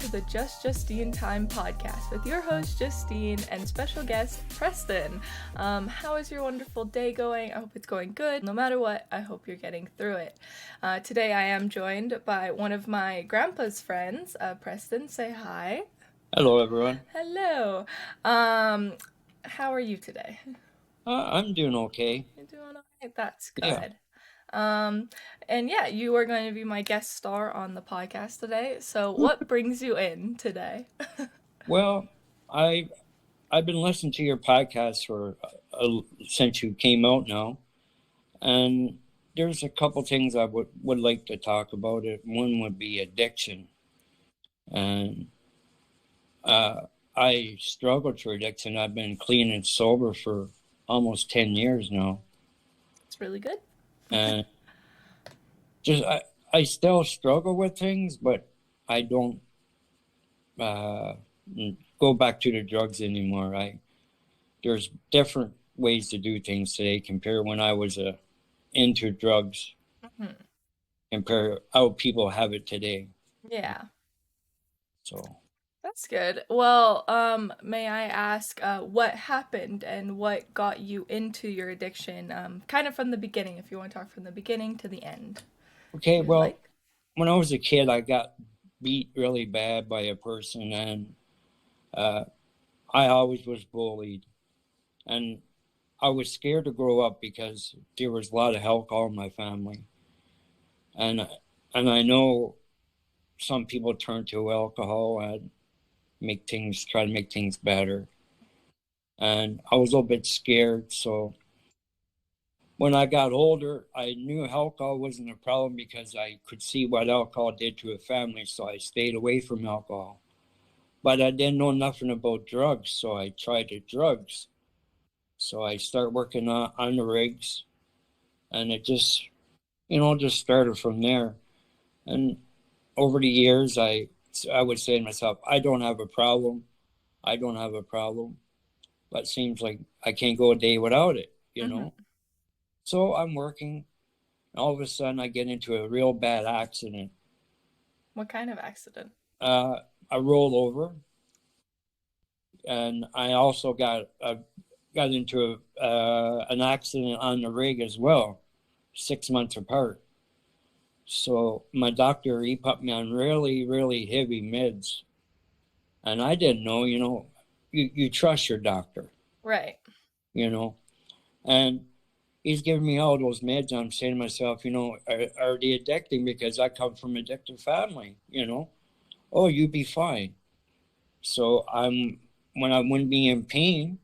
to the Just Justine Time Podcast with your host Justine and special guest Preston. How is your wonderful day going? I hope it's going good. No matter what, I hope you're getting through it. Today I am joined by one of my grandpa's friends, Preston. Say hi. Hello, everyone. Hello. How are you today? I'm doing okay. You're doing all right. That's Yeah. good. And yeah, you are going to be my guest star on the podcast today. So what brings you in today? Well, I've been listening to your podcast for since you came out now, and there's a couple things I would like to talk about. It one would be addiction, and I struggled through addiction. I've been clean and sober for almost 10 years now. It's really good. And just I still struggle with things, but I don't go back to the drugs anymore. There's different ways to do things today compared when I was into drugs. Mm-hmm. Compare how people have it today. Yeah. So that's good. Well, may I ask what happened and what got you into your addiction? Kind of from the beginning, if you want to talk from the beginning to the end. Okay, well, when I was a kid, I got beat really bad by a person, and I always was bullied. And I was scared to grow up because there was a lot of alcohol in my family. And I know some people turn to alcohol and try to make things better. And I was a little bit scared. So when I got older, I knew alcohol wasn't a problem because I could see what alcohol did to a family. So I stayed away from alcohol. But I didn't know nothing about drugs. So I tried the drugs. So I started working on the rigs. And it just started from there. And over the years, I would say to myself, I don't have a problem. But it seems like I can't go a day without it, you know? So I'm working. And all of a sudden, I get into a real bad accident. What kind of accident? I rolled over. And I also got into an accident on the rig as well, 6 months apart. So my doctor, he put me on really, really heavy meds. And I didn't know, you trust your doctor. Right. And he's giving me all those meds. I'm saying to myself, are they addicting? Because I come from an addictive family, Oh, you'd be fine. So when I wouldn't be in pain,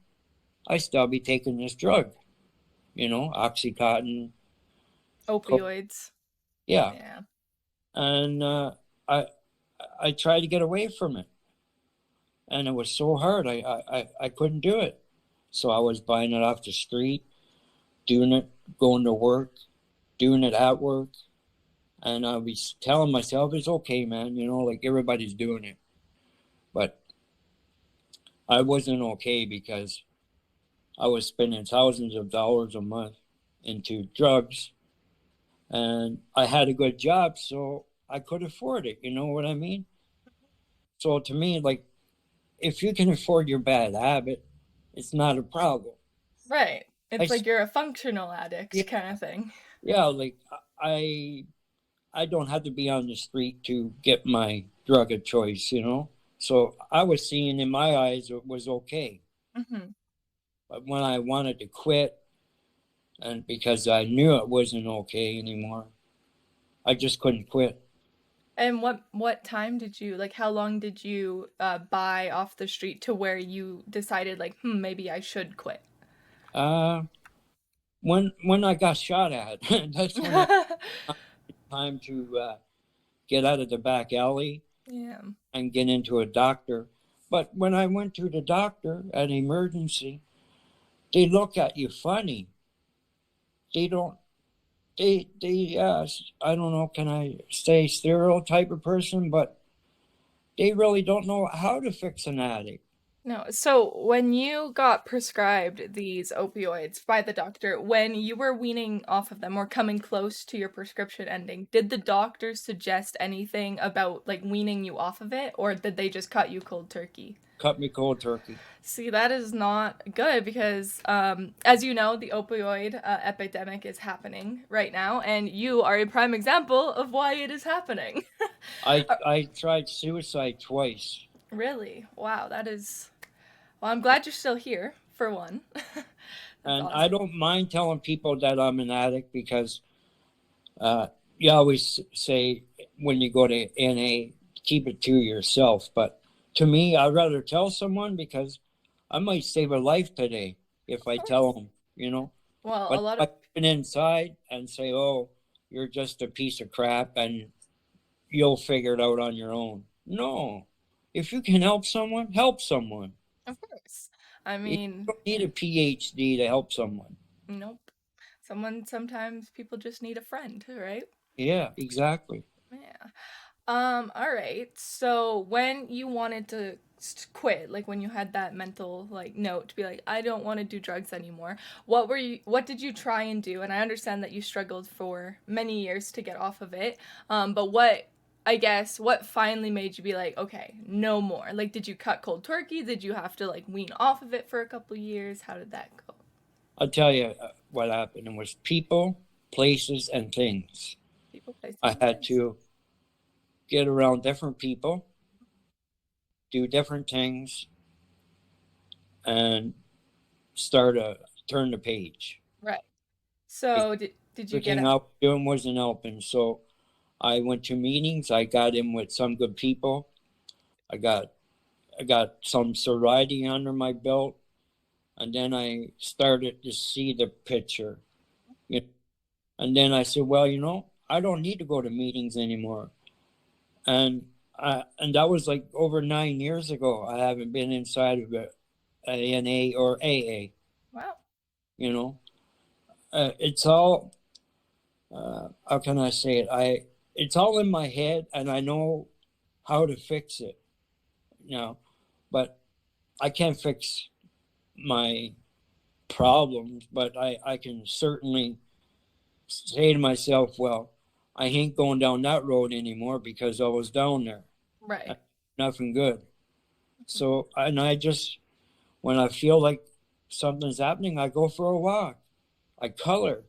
I still be taking this drug, Oxycontin. Opioids. Yeah. And I tried to get away from it. And it was so hard. I couldn't do it. So I was buying it off the street, doing it, going to work, doing it at work. And I was telling myself, it's okay, man. Like everybody's doing it. But I wasn't okay because I was spending thousands of dollars a month into drugs. And I had a good job, so I could afford it. You know what I mean? So to me, like, if you can afford your bad habit, it's not a problem. Right. It's like you're a functional addict kind of thing. Yeah, like I don't have to be on the street to get my drug of choice, So I was seeing in my eyes it was okay. Mm-hmm. But when I wanted to quit, and because I knew it wasn't okay anymore, I just couldn't quit. And what time did you, how long did you buy off the street to where you decided, maybe I should quit? When I got shot at, that's when I had time to get out of the back alley and get into a doctor. But when I went to the doctor at emergency, they look at you funny. They don't. They I don't know, can I say stereotype of person, but they really don't know how to fix an addict. No. So when you got prescribed these opioids by the doctor, when you were weaning off of them or coming close to your prescription ending, did the doctor suggest anything about like weaning you off of it, or did they just cut you cold turkey? Cut me cold turkey. See, that is not good because, as you know, the opioid epidemic is happening right now, and you are a prime example of why it is happening. I tried suicide twice. Really? Wow, that is. Well, I'm glad you're still here, for one. That's And I awesome. don't mind telling people that I'm an addict because uh, you always say when you go to NA, keep it to yourself. But to me, I'd rather tell someone because I might save a life today if Of I tell course. them, you know. Well, a But lot if I of. keep it inside and say, oh, you're just a piece of crap and you'll figure it out on your own. No. If you can help someone, help someone. Of course. I You mean, don't need a PhD to help someone. nope. Sometimes people just need a friend, right? Yeah, exactly. Yeah. All right. So when you wanted to quit, like when you had that mental like note to be like, I don't want to do drugs anymore. What did you try and do? And I understand that you struggled for many years to get off of it. But what finally made you be like, okay, no more? Like, did you cut cold turkey? Did you have to like wean off of it for a couple years? How did that go? I'll tell you what happened. It was people, places, and things. People, places, I and had things. to get around different people, do different things, and start a turn the page. Right. So did you get Everything I was doing wasn't helping. So I went to meetings. I got in with some good people. I got I got some sobriety under my belt, and then I started to see the picture. You know, and then I said, well, I don't need to go to meetings anymore. And that was like over 9 years ago. I haven't been inside of a NA or AA. wow. You know, it's all. How can I say it? It's all in my head, and I know how to fix it now, but I can't fix my problems. But I can certainly say to myself, well, I ain't going down that road anymore because I was down there. Right. Nothing good. So, and I just, when I feel like something's happening, I go for a walk. I color.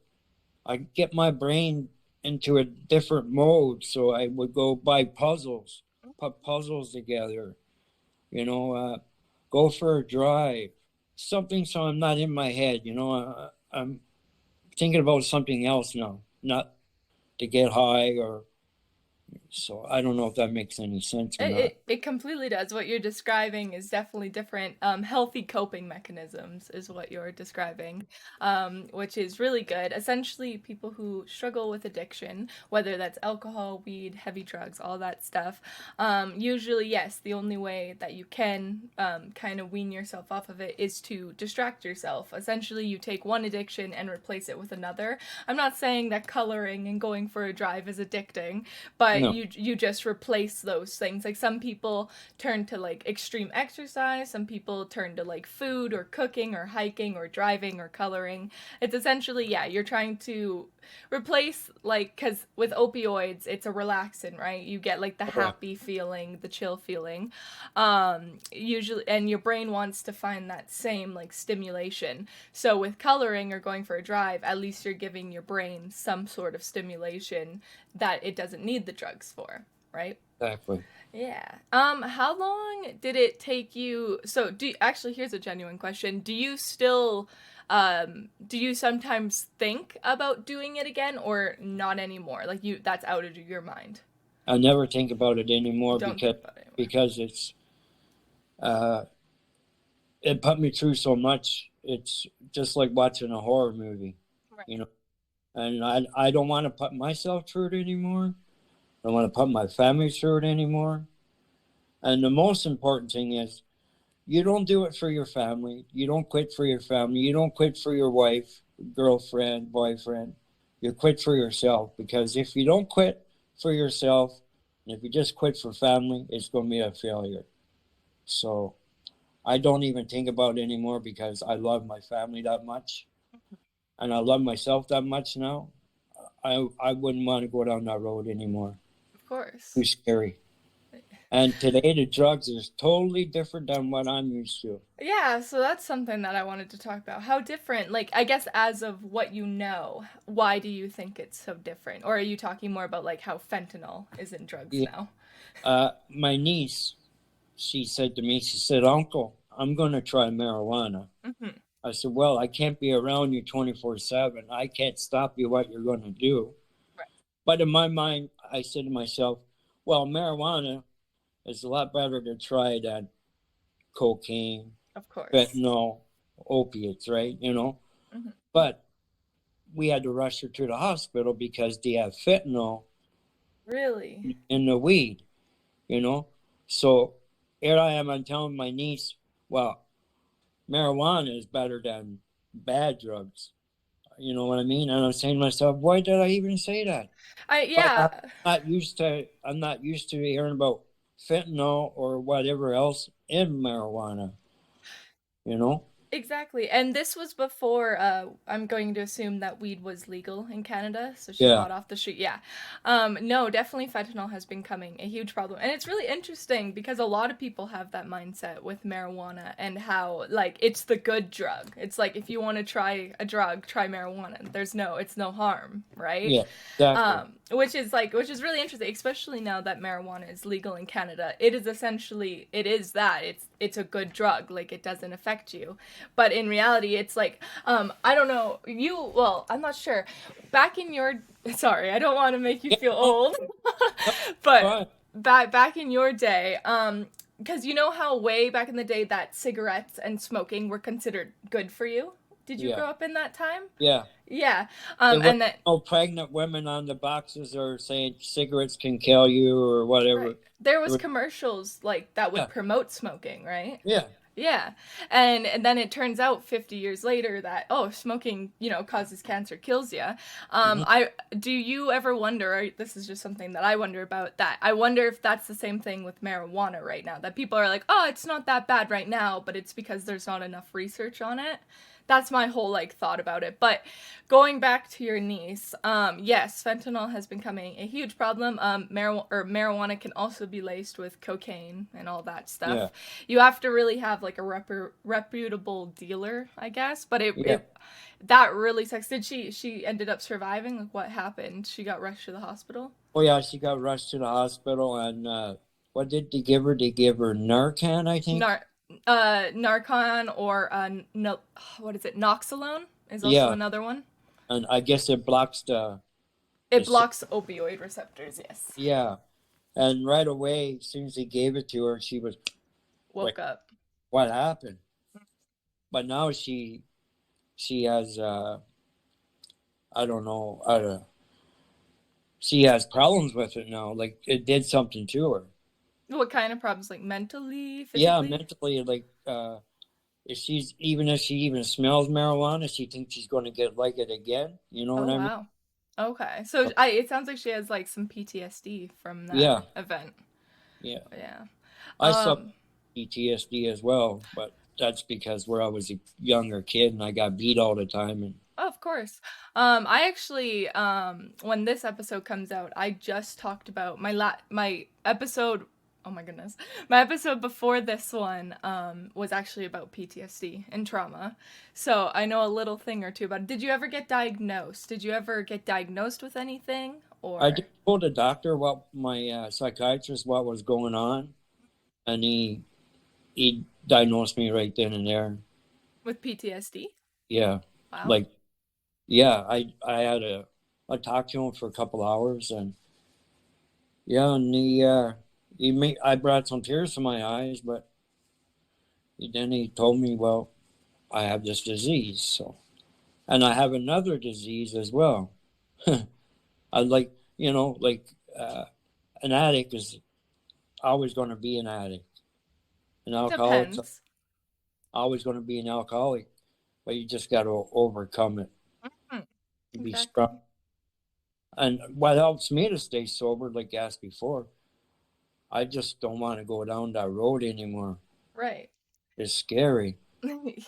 I get my brain into a different mode. So I would go buy puzzles, put puzzles together, you know, go for a drive, something so I'm not in my head. I'm thinking about something else now, not to get high or so. I don't know if that makes any sense or not. It completely does. What you're describing is definitely different. Healthy coping mechanisms is what you're describing, which is really good. Essentially, people who struggle with addiction, whether that's alcohol, weed, heavy drugs, all that stuff, usually, yes, the only way that you can kind of wean yourself off of it is to distract yourself. Essentially, you take one addiction and replace it with another. I'm not saying that coloring and going for a drive is addicting, but No, you just replace those things. Like some people turn to like extreme exercise, some people turn to like food or cooking or hiking or driving or coloring. It's essentially, yeah, you're trying to replace, like, because with opioids it's a relaxant, right? You get like the correct. happy feeling, the chill feeling, usually, and your brain wants to find that same like stimulation. So with coloring or going for a drive, at least you're giving your brain some sort of stimulation that it doesn't need the drugs for, right? Exactly. Yeah. How long did it take you? So, actually, here's a genuine question. Do you sometimes think about doing it again or not anymore? Like that's out of your mind. I never think about it You anymore don't because think about it anymore. because it's uh, it put me through so much. It's just like watching a horror movie, Right. you know. And I don't want to put myself through it anymore. I don't want to put my family through it anymore. And the most important thing is you don't do it for your family. You don't quit for your family. You don't quit for your wife, girlfriend, boyfriend. You quit for yourself because if you don't quit for yourself, and if you just quit for family, it's going to be a failure. So I don't even think about it anymore because I love my family that much, and I love myself that much now. I wouldn't want to go down that road anymore. Of course. Too scary. And today the drugs is totally different than what I'm used to. Yeah, so that's something that I wanted to talk about. How different, like, I guess as of what you know, why do you think it's so different? Or are you talking more about, like, how fentanyl is in drugs Yeah. now? My niece, she said to me, she said, "Uncle, I'm going to try marijuana." Hmm. I said, "Well, I can't be around you 24/7. I can't stop you what you're going to do." Right. But in my mind, I said to myself, well, marijuana is a lot better to try than cocaine, Of course. fentanyl, opiates, right? Hmm. But we had to rush her to the hospital because they have fentanyl Really? in the weed, you know? So here I am, I'm telling my niece, well, marijuana is better than bad drugs. You know what I mean? And I'm saying to myself, why did I even say that? But Yeah. I'm not used to hearing about fentanyl or whatever else in marijuana, you know? Exactly. And this was before I'm going to assume that weed was legal in Canada, so she Yeah. bought off the street. Yeah. No, definitely fentanyl has been becoming a huge problem. And it's really interesting because a lot of people have that mindset with marijuana and how like it's the good drug. It's like if you want to try a drug, try marijuana. It's no harm, right? Yeah, exactly. Which is really interesting, especially now that marijuana is legal in Canada. It is essentially it is that it's a good drug, like it doesn't affect you, but in reality, it's like I don't know you. Well, I'm not sure. Back in your sorry, I don't want to make you Yeah, feel no, old, no, but fine. back in your day, because you know how way back in the day that cigarettes and smoking were considered good for you. Did you Yeah, grow up in that time? yeah. Yeah. There were And that no pregnant women on the boxes or saying cigarettes can kill you or right. whatever. There There was was, commercials like that would yeah, promote smoking, right? yeah. Yeah. And then it turns out 50 years later that oh, smoking, causes cancer, kills you. Hmm. I do you ever wonder, or this is just something that I wonder about that. I wonder if that's the same thing with marijuana right now. That people are like, "Oh, it's not that bad right now," but it's because there's not enough research on it. That's my whole like thought about it. But going back to your niece, yes, fentanyl has been becoming a huge problem. Marijuana can also be laced with cocaine and all that Yeah, stuff. You have to really have like a reputable dealer, I guess. But yeah. it that really sucks. Did she ended up surviving? Like what happened? She got rushed to the hospital. Oh, yeah, she got rushed to the hospital and what did they give her? They give her Narcan, I think. Nar Narcon or no, what is it? Noxalone is also Yeah, another one. and I guess it blocks the It blocks opioid receptors. Yes. yeah. And right away, as soon as they gave it to her, she was like, Woke up. "What happened?" But now she has I don't know, she has problems with it now. Like it did something to her. What kind of problems? Like mentally, Yeah, physically? mentally, like if she even smells marijuana, she thinks she's going to get like it again. You know what Oh I mean? wow. Okay. So it sounds like she has like some PTSD from that Yeah, event. yeah. Yeah. I suffer Um PTSD as well, but that's because where I was a younger kid and I got beat all the time. And of course. I actually when this episode comes out, I just talked about my episode. Oh my goodness. My episode before this one was actually about PTSD and trauma. So, I know a little thing or two about it. Did you ever get diagnosed? Did you ever get diagnosed with anything I or did told the doctor what my psychiatrist what was going on, and he diagnosed me right then and there. with PTSD? Yeah, Wow. like yeah, I had I talked to him for a couple hours, and yeah, and he made I brought some tears to my eyes, but then he told me, well, I have this disease, so and I have another disease as well. I like like uh, an addict is always going to be an addict. An alcoholic's Depends. always going to be an alcoholic, but you just got to overcome it Hmm. and be strong. Exactly. And what helps me to stay sober, like I asked before, I just don't want to go down that road anymore. Right. is scary.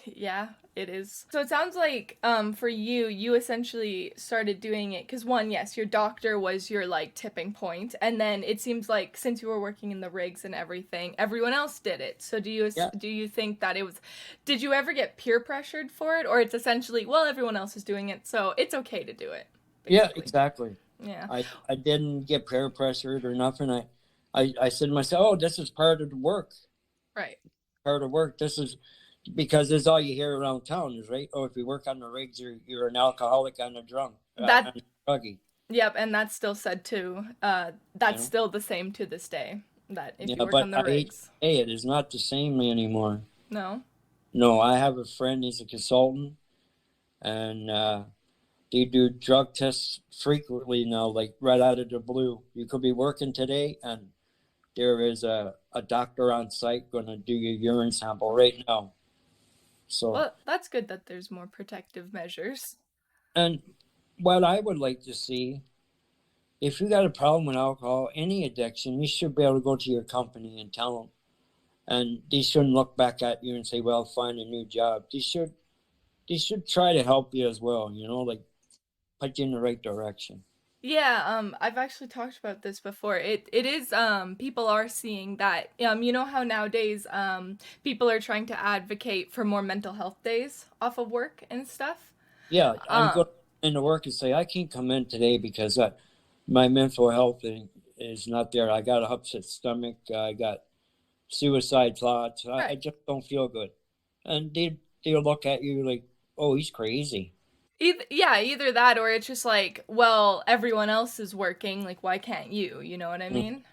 Yeah, it is. So it sounds like for you, you essentially started doing it because one, yes, your doctor was your like tipping point, and then it seems like since you were working in the rigs and everything, everyone else did it. So Yeah, do you think that it was did you ever get peer pressured for it, or it's essentially, well, everyone else is doing it, so it's okay to do it, yeah, basically. exactly. Yeah. I didn't get peer pressured or nothing. I said to myself, oh, this is part of the work. Right. Part of work. This is because this is all you hear around town is right. Oh, if you work on the rigs, you're an alcoholic and a drunk That and a druggie. yep, and that's still said too. You That's know. still the same to this day. That if you Yeah, work but on the I hate to rigs. say it is not the same anymore. No. No, I have a friend. He's a consultant, and they do drug tests frequently now, like right out of the blue. You could be working today, and there is a doctor on site going to do your urine sample right now. So, Well, that's good that there's more protective measures. and what I would like to see, if you got a problem with alcohol, any addiction, you should be able to go to your company and tell them. And they shouldn't look back at you and say, well, find a new job. They should try to help you as well, like put you in the right direction. Yeah, I've actually talked about this before. It is people are seeing that you know how nowadays people are trying to advocate for more mental health days off of work and stuff. Yeah, I'm Um going into work and say, I can't come in today because my mental health is not there. I got an upset stomach. I got suicide thoughts. I right. just don't feel good. And they'll look at you like, oh, he's crazy. Either that or it's just like, well, everyone else is working, like why can't you? You know what I Mhm. mean?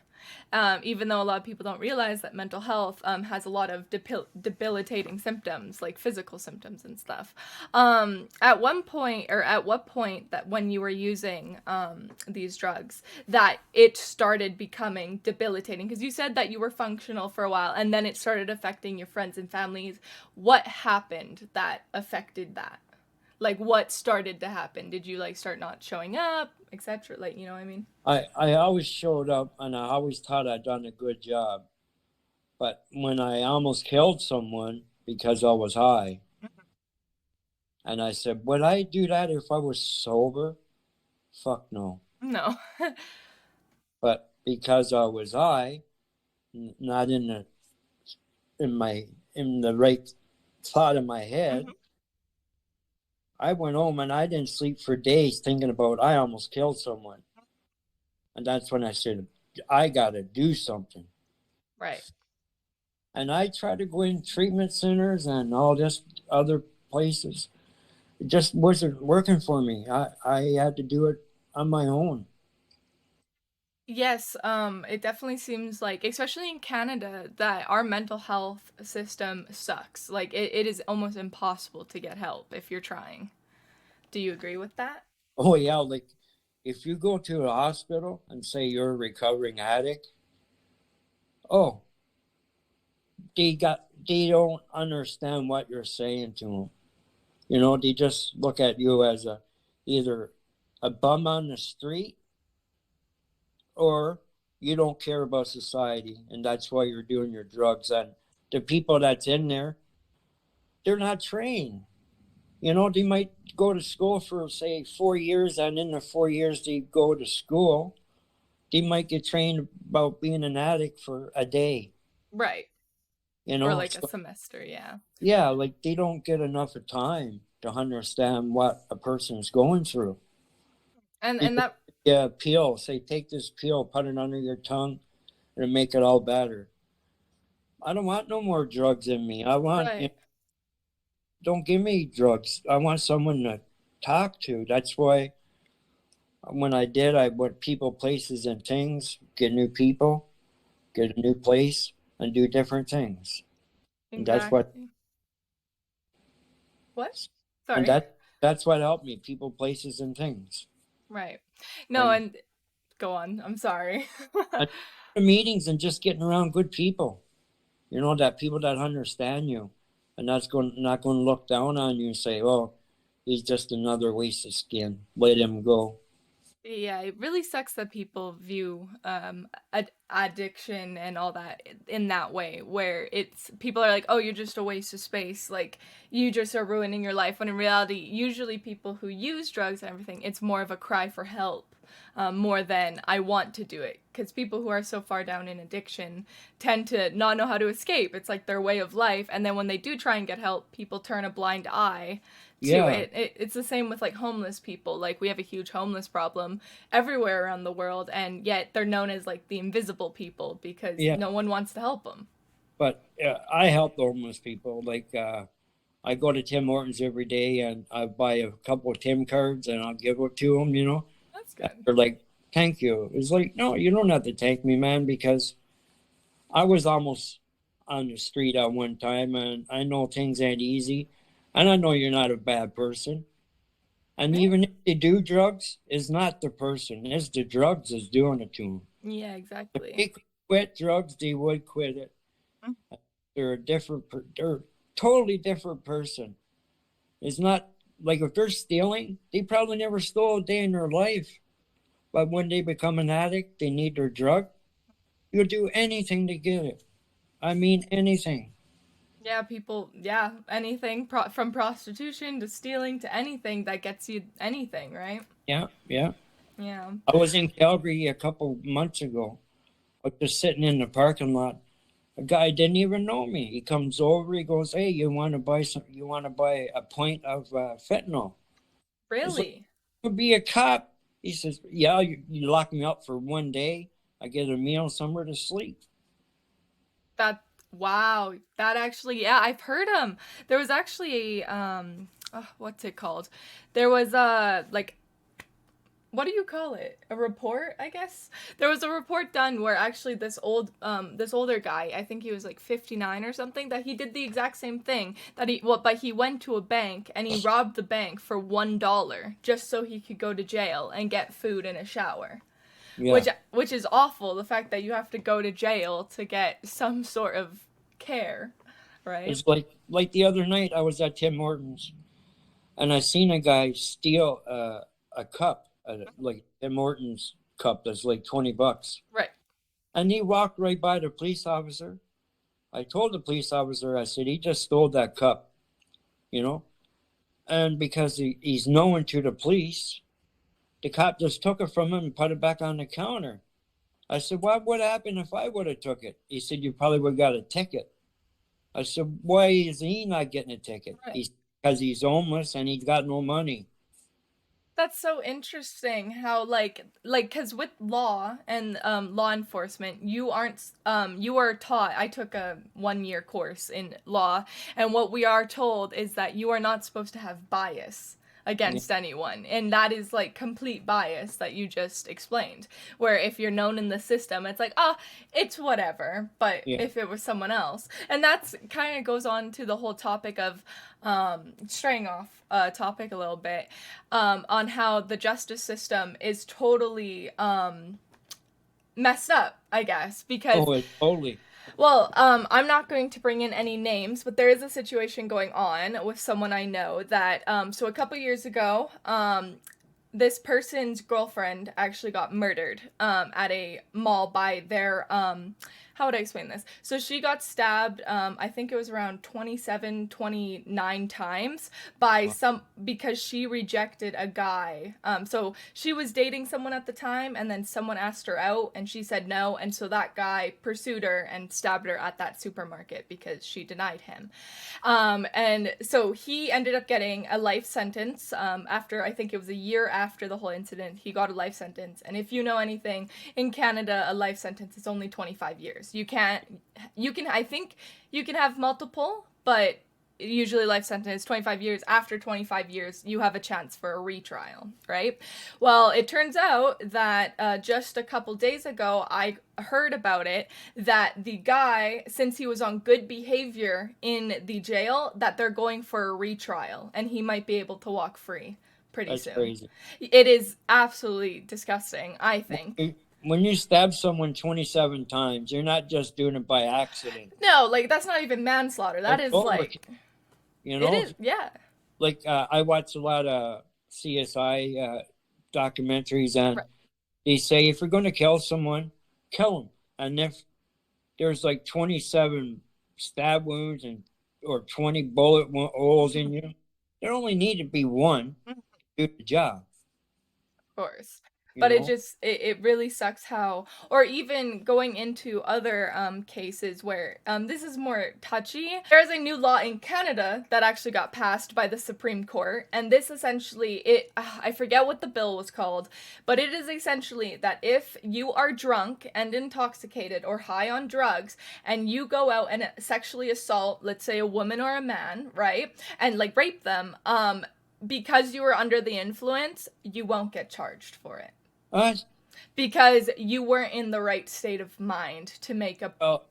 Even though a lot of people don't realize that mental health has a lot of debilitating symptoms, like physical symptoms and stuff. At one point, or at what point that when you were using these drugs, that it started becoming debilitating? Because you said that you were functional for a while, and then it started affecting your friends and families. What happened that affected that? Like, what started to happen? Did you like start not showing up, etc.? Like, you know what I mean? I always showed up and I always thought I'd done a good job. But when I almost killed someone because I was high, and I said, would I do that if I was sober? Fuck no. No. But because I was high, not in the right thought in my head, I went home and I didn't sleep for days thinking about I almost killed someone. And that's when I said, I gotta do something. Right. And I tried to go in treatment centers and all this other places. It just wasn't working for me. I had to do it on my own. Yes, it definitely seems like, especially in Canada, that our mental health system sucks. Like, it is almost impossible to get help if you're trying. Do you agree with that? Oh yeah, like if you go to a hospital and say you're a recovering addict, oh, they don't understand what you're saying to them. They just look at you as either a bum on the street or you don't care about society and that's why you're doing your drugs. And the people that's in there, they're not trained. They might go to school for say 4 years, and in the 4 years they go to school, they might get trained about being an addict for a day. Right. Or like a So semester, yeah. yeah, like they don't get enough of time to understand what a person's going through. They And just that get a pill, say take this pill, put it under your tongue, and make it all better. I don't want no more drugs in me. right. Don't give me drugs. I want someone to talk to. That's why when I did, I went people, places, and things, get new people, get a new place, and do different things. And that's what, Exactly. What? and Sorry. that's what helped me. People, places, and things. Right. No, And and go on. I'm sorry. and meetings and just getting around good people. That people that understand you, and that's not going to look down on you and say, "Oh, he's just another waste of skin. Let him go." Yeah, it really sucks that people view addiction and all that in that way, where it's people are like, "Oh, you're just a waste of space. Like you just are ruining your life." When in reality, usually people who use drugs and everything, it's more of a cry for help, more than I want to do it. Because people who are so far down in addiction tend to not know how to escape. It's like their way of life, and then when they do try and get help, people turn a blind eye to Yeah, it. It's the same with like homeless people. Like we have a huge homeless problem everywhere around the world, and yet they're known as like the invisible people because yeah. no one wants to help them. But I help the homeless people. Like I go to Tim Hortons every day, and I buy a couple of Tim cards, and I'll give it to them. That's And good. they're like, "Thank you." It's like, no, you don't have to thank me, man, because I was almost on the street at one time, and I know things ain't easy, and I know you're not a bad person. And Yeah, even if they do drugs, it's not the person; it's the drugs that's doing it to them. yeah, If exactly. they could quit drugs, they would quit it. They're a they're a totally different person. It's not like if they're stealing, they probably never stole a day in their life. But when they become an addict, they need their drug. You'll do anything to get it. I mean, anything. Yeah, people, yeah, anything from prostitution to stealing to anything that gets you anything, right? Yeah, yeah. Yeah. I was in Calgary a couple months ago. I was just sitting in the parking lot. A guy didn't even know me. He comes over. He goes, "Hey, you want to buy some? You want to buy a pint of fentanyl?" It's like, Really? to be a cop. He says, "Yeah, you lock me up for one day. I get a meal, somewhere to sleep." That wow. That actually, yeah, I've heard there was actually a what's it called? There was like what do you call it? A report, I guess. There was a report done where actually this older guy, I think he was like 59 or something, that he did the exact same thing. But he went to a bank and he robbed the bank for $1 just so he could go to jail and get food and a shower. Yeah. Which is awful, the fact that you have to go to jail to get some sort of care, right? It's like the other night I was at Tim Hortons and I seen a guy steal a cup, like Tim Hortons cup that's like $20, Right. and he walked right by the police officer. I told the police officer, I said, he just stole that cup, you know, and because he's known to the police, the cop just took it from him and put it back on the counter. I said, what would happen if I would have took it? He said, you probably would have got a ticket. I said, why is he not getting a ticket? Right. He's because he's homeless and he's got no money. That's so interesting how cuz with law and law enforcement, you are taught. I took a 1 year course in law, and what we are told is that you are not supposed to have bias Yeah, against anyone, and that is like complete bias that you just explained, where if you're known in the system, it's like, oh, it's whatever. But yeah. if it was someone else, and that's kind of goes on to the whole topic of straying off topic a little bit, on how the justice system is totally messed up, I guess, because Oh, it's totally. well, I'm not going to bring in any names, but there is a situation going on with someone I know that, so a couple years ago, this person's girlfriend actually got murdered, at a mall by their, how would I explain this? So she got stabbed, I think it was around 27, 29 times by because she rejected a guy. So she was dating someone at the time, and then someone asked her out, and she said no, and so that guy pursued her and stabbed her at that supermarket because she denied him. And so he ended up getting a life sentence, after, I think it was a year after the whole incident, he got a life sentence. And if you know anything, in Canada, a life sentence is only 25 years. I think you can have multiple, but usually life sentence is 25 years. After 25 years, you have a chance for a retrial, right? Well, it turns out that just a couple days ago, I heard about it, that the guy, since he was on good behavior in the jail, that they're going for a retrial, and he might be able to walk free pretty That's soon. crazy. It is absolutely disgusting, I think. When you stab someone 27 times, you're not just doing it by accident. No, like, that's not even manslaughter. That That's is overkill. like, You it know, is, yeah. like I watch a lot of CSI documentaries, and Right. they say if you're going to kill someone, kill them. And if there's like 27 stab wounds and or 20 bullet holes in you, there only need to be one Mhm. to do the job. Course. You But know, it really sucks how, or even going into other cases where this is more touchy. There's a new law in Canada that actually got passed by the Supreme Court, and this essentially I forget what the bill was called, but it is essentially that if you are drunk and intoxicated or high on drugs and you go out and sexually assault, let's say a woman or a man, right, and like rape them, because you were under the influence, you won't get charged for it. Because you weren't in the right state of mind to make a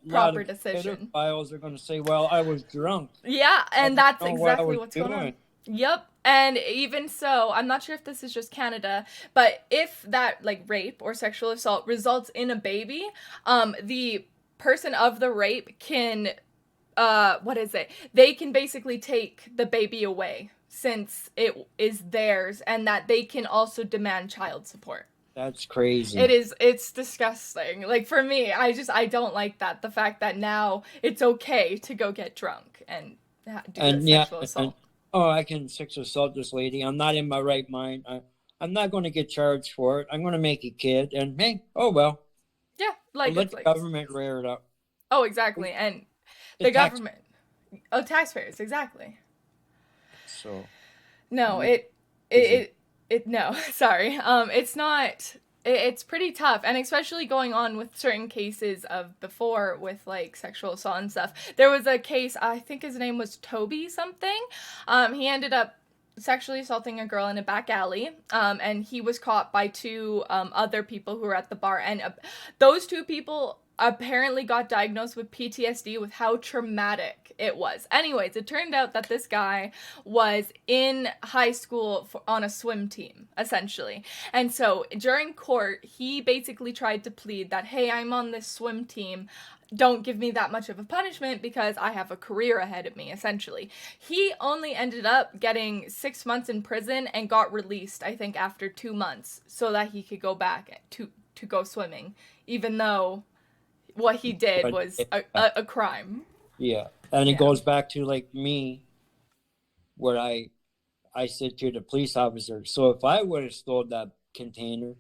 proper decision. Pedophiles are going to say, "Well, I was drunk." Yeah, and that's exactly what's doing. going on. Yep. And even so, I'm not sure if this is just Canada, but if that like rape or sexual assault results in a baby, the person of the rape can what is it? They can basically take the baby away since it is theirs, and that they can also demand child support. That's crazy. It's disgusting. Like for me, I don't like that. The fact that now it's okay to go get drunk and do sexual assault. I can sexual assault this lady. I'm not in my right mind. I'm not going to get charged for it. I'm going to make a kid, and hey, oh well. Yeah, like let the government rear it up. Oh, exactly, and the government. Oh, taxpayers, exactly. So. No, no, sorry. It's not. It's pretty tough, and especially going on with certain cases of before with like sexual assault and stuff. There was a case, I think his name was Toby something. He ended up sexually assaulting a girl in a back alley, and he was caught by two other people who were at the bar, and those two people apparently got diagnosed with PTSD with how traumatic it was. Anyways, it turned out that this guy was in high school on a swim team, essentially. And so during court, he basically tried to plead that, hey, I'm on this swim team. Don't give me that much of a punishment because I have a career ahead of me, essentially. He only ended up getting 6 months in prison and got released, I think, after 2 months so that he could go back to go swimming, even though what he did was a crime. Yeah. And it goes back to like me, where I said to the police officer, so if I would have stolen that container,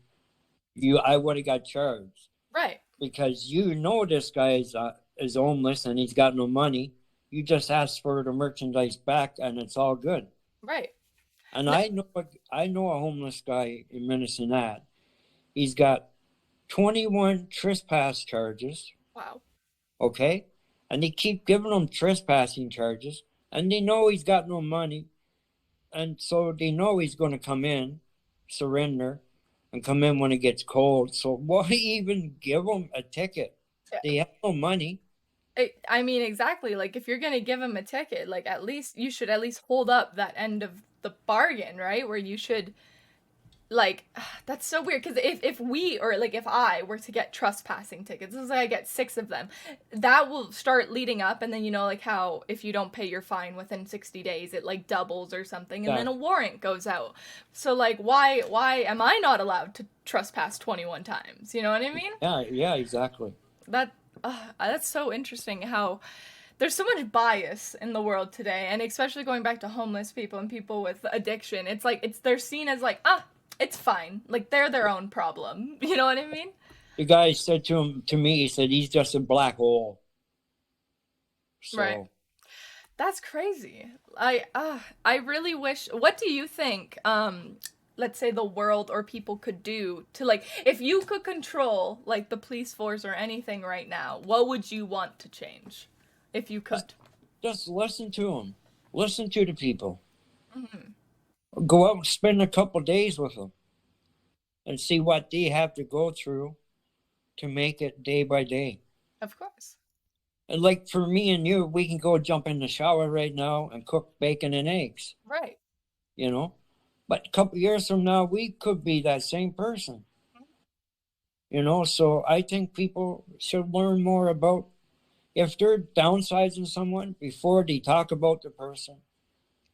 I would have got charged. Right. Because this guy is homeless and he's got no money. You just ask for the merchandise back and it's all good. Right. And I know a homeless guy in Minnesota. He's got 21 trespass charges. Wow. Okay? And they keep giving him trespassing charges. And they know he's got no money. And so they know he's going to come in, surrender, and come in when it gets cold. So why even give them a ticket? They have no money. I mean, exactly. Like, if you're going to give them a ticket, like, you should at least hold up that end of the bargain, right? Where you should, like, that's so weird. Because if we, or like if I were to get trespassing tickets, this is like I get 6 of them, that will start leading up. And then, like how if you don't pay your fine within 60 days, it like doubles or something. And then a warrant goes out. So like, why am I not allowed to trespass 21 times? You know what I mean? Yeah, exactly. That's so interesting how there's so much bias in the world today. And especially going back to homeless people and people with addiction, it's like, they're seen as like, it's fine. Like, they're their own problem. You know what I mean? The guy said to me, he said, he's just a black hole. So. Right. That's crazy. I really wish, what do you think, let's say the world or people could do to, like, if you could control, like, the police force or anything right now, what would you want to change if you could? Just listen to them. Listen to the people. Mm-hmm. Go out and spend a couple days with them and see what they have to go through to make it day by day. Of course. And like for me and you, we can go jump in the shower right now and cook bacon and eggs. Right. But a couple years from now, we could be that same person. Mm-hmm. So I think people should learn more about if they're downsizing someone before they talk about the person,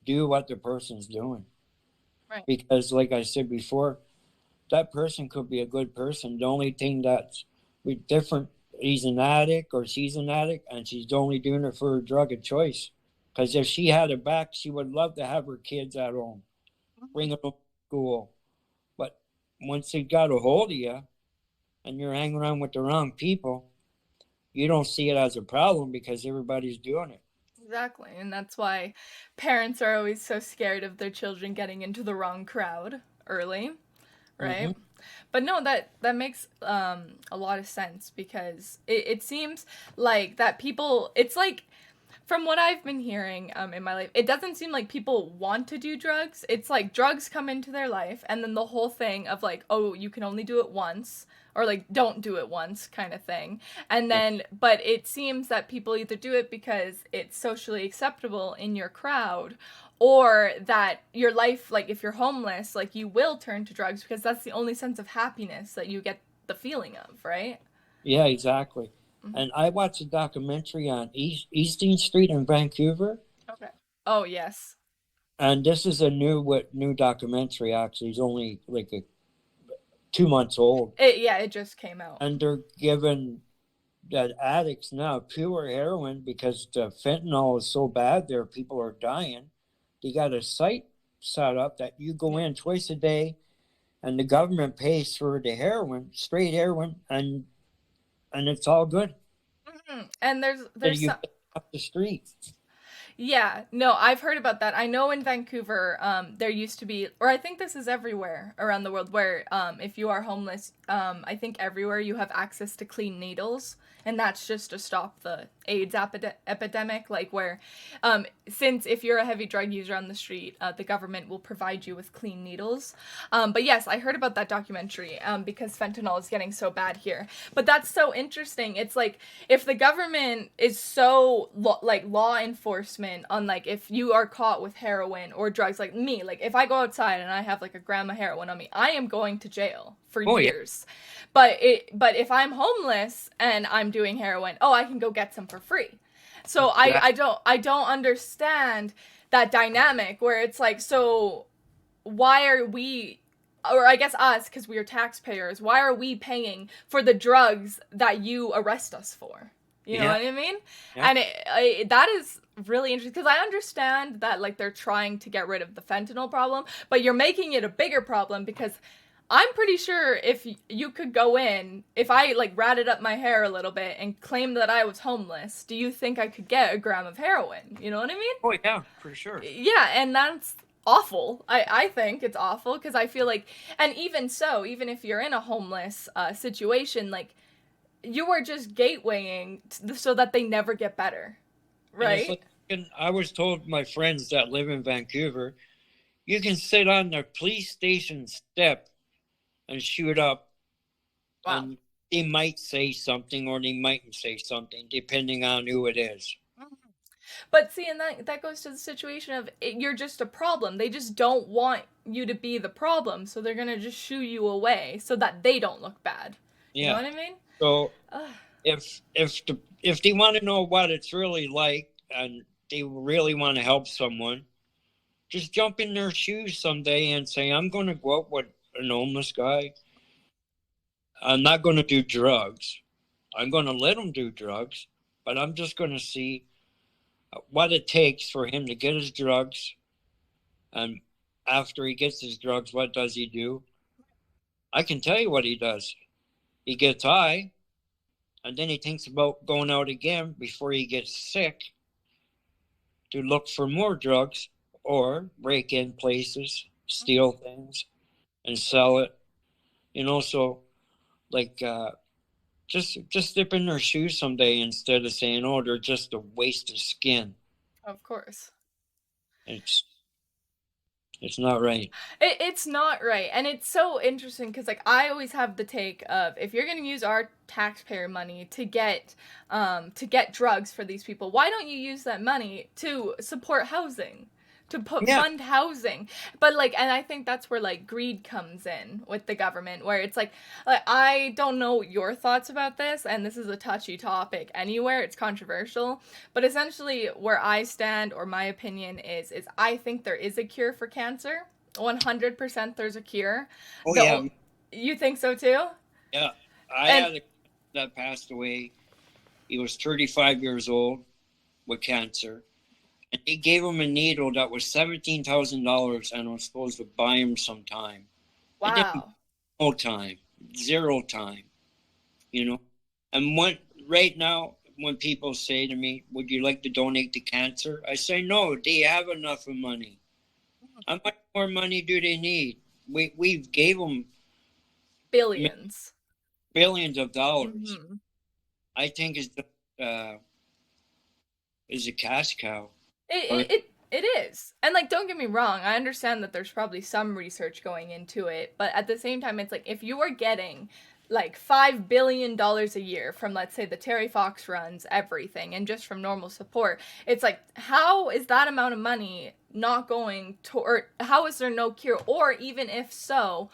do what the person's doing. Right. Because like I said before, that person could be a good person. The only thing that's different, he's an addict or she's an addict, and she's only doing it for a drug of choice. Because if she had it back, she would love to have her kids at home, bring them to school. But once they got a hold of you and you're hanging around with the wrong people, you don't see it as a problem because everybody's doing it. Exactly. And that's why parents are always so scared of their children getting into the wrong crowd early, right? Mm-hmm. But no, that makes a lot of sense because it seems like that people, it's like from what I've been hearing in my life, it doesn't seem like people want to do drugs. It's like drugs come into their life, and then the whole thing of like, oh, you can only do it once, or like, don't do it once kind of thing. And Yeah. then, but it seems that people either do it because it's socially acceptable in your crowd, or that your life, like if you're homeless, like you will turn to drugs because that's the only sense of happiness that you get the feeling of, right? Yeah, exactly. Mm-hmm. And I watched a documentary on Easton Street in Vancouver, Okay. Oh, yes. and this is a new documentary. Actually, it's only like 2 months old, It just came out. and they're giving that addicts now pure heroin because the fentanyl is so bad there. People are dying. They got a site set up that you go in twice a day, and the government pays for the heroin, straight heroin, and it's all good. And And there's you some, get off the street. yeah, no, I've heard about that. I know in Vancouver, there used to be, or I think this is everywhere around the world, where if you are homeless, I think everywhere you have access to clean needles, and that's just to stop the AIDS epidemic. Like where, since if you're a heavy drug user on the street, the government will provide you with clean needles. But yes, I heard about that documentary because fentanyl is getting so bad here. But that's so interesting. It's like if the government is so like law enforcement on like if you are caught with heroin or drugs, like me, like if I go outside and I have like a gram of heroin on me, I am going to jail for Oh yeah, years. But if I'm homeless and I'm doing heroin, oh, I can go get some for free. So exactly. I don't understand that dynamic where it's like, so why are we, or I guess us, because we are taxpayers, why are we paying for the drugs that you arrest us for? You know Yeah, what I mean? yeah, And that is really interesting because I understand that like they're trying to get rid of the fentanyl problem, but you're making it a bigger problem because I'm pretty sure if you could go in, if I like ratted up my hair a little bit and claimed that I was homeless, do you think I could get a gram of heroin? You know what I mean? oh yeah, for sure. Yeah, and that's awful. I think it's awful because I feel like, and even so, even if you're in a homeless situation, like you are just gatewaying so that they never get better, And it's right? like, and I was told my friends that live in Vancouver, you can sit on the police station step and shoot up, Wow. and they might say something or they mightn't say something, depending on who it is. But see, and that goes to the situation of you're just a problem. They just don't want you to be the problem, so they're gonna just shoo you away so that they don't look bad. You know Yeah. what I mean? So Ugh. if they want to know what it's really like and they really want to help someone, just jump in their shoes someday and say, I'm going to go out with an homeless guy. I'm not going to do drugs. I'm going to let him do drugs, but I'm just going to see what it takes for him to get his drugs. And after he gets his drugs, what does he do? I can tell you what he does. He gets high, and then he thinks about going out again before he gets sick to look for more drugs or break in places, steal things, and sell it. So like just dip in their shoes someday instead of saying, "Oh, they're just a waste of skin." Of course. It's it's not right. It's not right, and it's so interesting because like I always have the take of if you're going to use our taxpayer money to get drugs for these people, why don't you use that money to support housing, to put Yeah, fund housing? But like, and I think that's where like greed comes in with the government, where it's like I don't know your thoughts about this, and this is a touchy topic anywhere. It's controversial, but essentially where I stand or my opinion is I think there is a cure for cancer. 100% there's a cure. oh The yeah, o- You think so too? Yeah, I And had a that passed away. He was 35 years old with cancer. And he gave him a needle that was $17,000 and was supposed to buy him some time. It didn't, wow. no time, zero time, you know. And right now, when people say to me, "Would you like to donate to cancer?" I say, "No, they have enough of money. How much more money do they need? We gave them Billions. billions of dollars. Hmm. I think uh, is a cash cow." Or It is. And like don't get me wrong, I understand that there's probably some research going into it, but at the same time it's like if you are getting like $5 billion a year from let's say the Terry Fox runs everything and just from normal support, it's like how is that amount of money not going to, or how is there no cure, or even if so,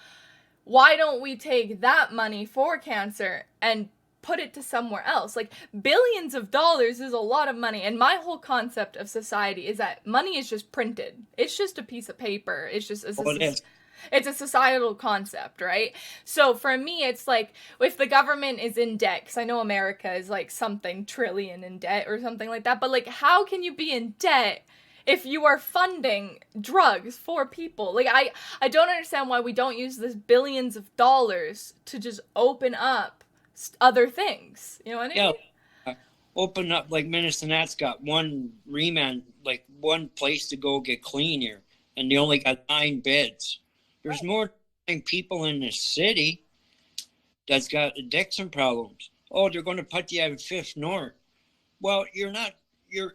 why don't we take that money for cancer and put it to somewhere else? Like billions of dollars is a lot of money, and my whole concept of society is that money is just printed. It's just a piece of paper. it is. It's a societal concept, right? So for me, it's like if the government is in debt, because I know America is like something trillion in debt or something like that, but like how can you be in debt if you are funding drugs for people? Like I don't understand why we don't use this billions of dollars to just open up other things. You know what I Yeah. mean? Open up like Minnesot's got one remand, like one place to go get clean here, and they only got 9 beds. There's Right. more than people in the city that's got addiction problems. Oh, they're going to put you in Fifth North. Well, you're not. You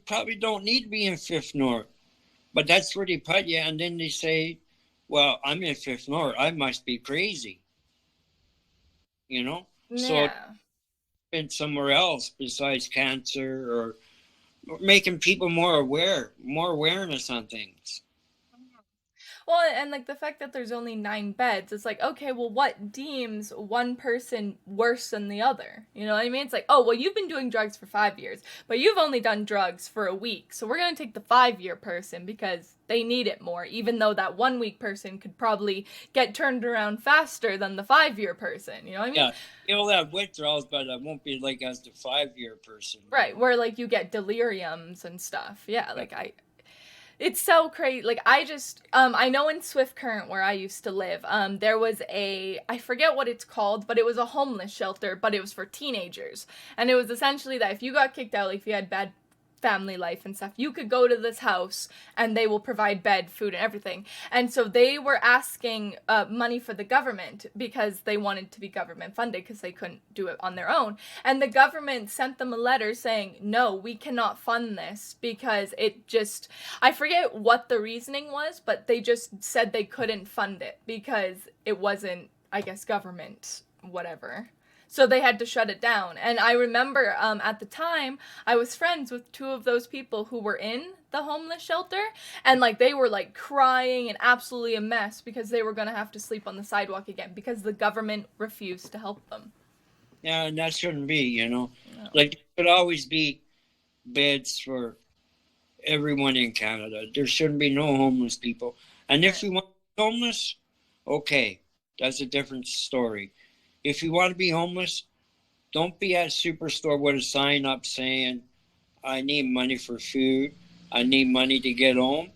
probably don't need to be in Fifth North, but that's where they put you, and then they say, "Well, I'm in Fifth North. I must be crazy." You know. So Yeah. been somewhere else besides cancer or making people more awareness on things. Well, and like the fact that there's only 9 beds, it's like, okay, well, what deems one person worse than the other? You know what I mean? It's like, oh, well, you've been doing drugs for 5 years, but you've only done drugs for a week. So we're going to take the 5 year person because they need it more, even though that 1 week person could probably get turned around faster than the 5 year person. You know what I mean? Yeah, you'll have withdrawals, but it won't be like as the 5 year person. Right, where like you get deliriums and stuff. Yeah, like it's so crazy. Like I know in Swift Current where I used to live, there was I forget what it's called, but it was a homeless shelter, but it was for teenagers. And it was essentially that if you got kicked out, like if you had bad family life and stuff, you could go to this house and they will provide bed, food, and everything. And so they were asking money for the government because they wanted to be government funded because they couldn't do it on their own. And the government sent them a letter saying, no, we cannot fund this because I forget what the reasoning was, but they just said they couldn't fund it because it wasn't, I guess, government, whatever. So they had to shut it down. And I remember at the time, I was friends with 2 of those people who were in the homeless shelter. And like they were like crying and absolutely a mess because they were going to have to sleep on the sidewalk again because the government refused to help them. Yeah, and that shouldn't be, No. Like, there should always be beds for everyone in Canada. There shouldn't be no homeless people. And if you want homeless, okay, that's a different story. If you want to be homeless, don't be at a superstore with a sign up saying, I need money for food. I need money to get home.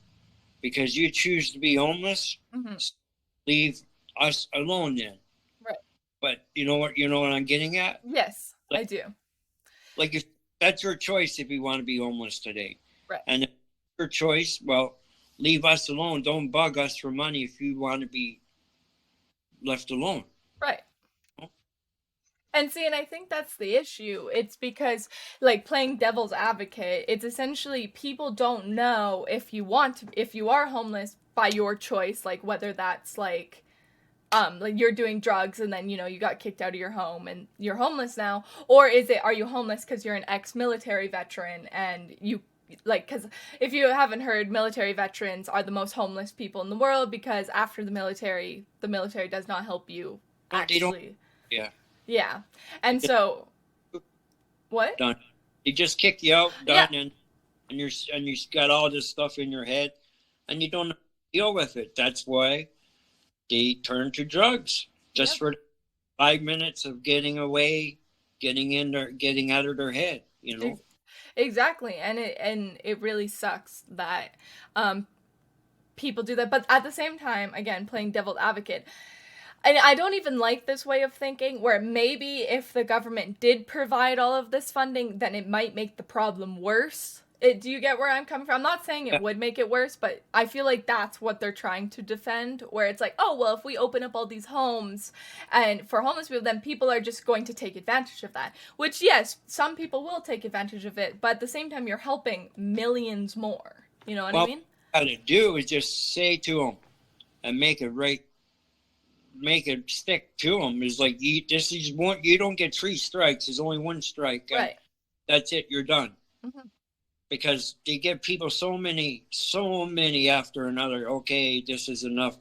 Because you choose to be homeless, leave us alone then. Right. But you know what I'm getting at? Yes, Like, I do. Like if that's your choice if you want to be homeless today. Right. And if it's your choice, well, leave us alone. Don't bug us for money if you want to be left alone. Right. And see, and I think that's the issue. It's because, like, playing devil's advocate, it's essentially people don't know if if you are homeless by your choice, like, whether that's, like you're doing drugs and then, you got kicked out of your home and you're homeless now, or are you homeless because you're an ex-military veteran and you, like, because if you haven't heard, military veterans are the most homeless people in the world because after the military does not help you actually. Yeah. Yeah. And so, what? Done. They just kick you out, done, Yeah. and you got all this stuff in your head, and you don't deal with it. That's why they turn to drugs. just for 5 minutes of getting away, getting out of their head, you know. Exactly. And it really sucks that people do that. But at the same time, again, playing devil's advocate, and I don't even like this way of thinking, where maybe if the government did provide all of this funding, then it might make the problem worse. Do you get where I'm coming from? I'm not saying it would make it worse, but I feel like that's what they're trying to defend, where it's like, oh, well, if we open up all these homes and for homeless people, then people are just going to take advantage of that. Which, yes, some people will take advantage of it, but at the same time, you're helping millions more. You know what I mean? What you gotta do is just say to them and make it stick to them. Is like, this is one, you don't get 3 strikes. There's only 1 strike. Right. That's it. You're done. Mm-hmm. Because they give people so many after another. Okay, this is enough.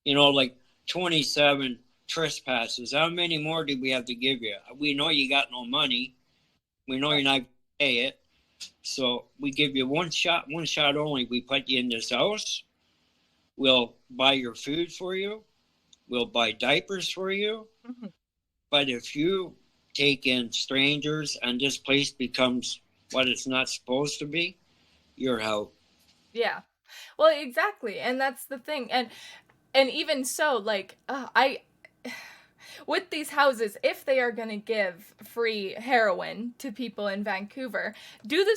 You know, like 27 trespasses. How many more do we have to give you? We know you got no money. We know you're not going to pay it. So we give you one shot only. We put you in this house. We'll buy your food for you. We'll buy diapers for you. Mm-hmm. But if you take in strangers and this place becomes what it's not supposed to be, you're out. Yeah. Well, exactly. And that's the thing. And even so, like, with these houses, if they are going to give free heroin to people in Vancouver, do the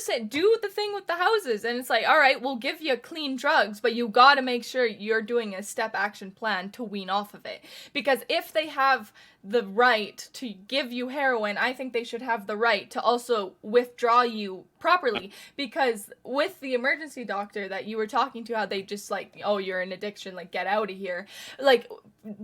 thing with the houses. And it's like, all right, we'll give you clean drugs, but you got to make sure you're doing a step action plan to wean off of it. Because if they have the right to give you heroin, I think they should have the right to also withdraw you properly. Because with the emergency doctor that you were talking to, how they just like, oh, you're in addiction, like, get out of here. Like,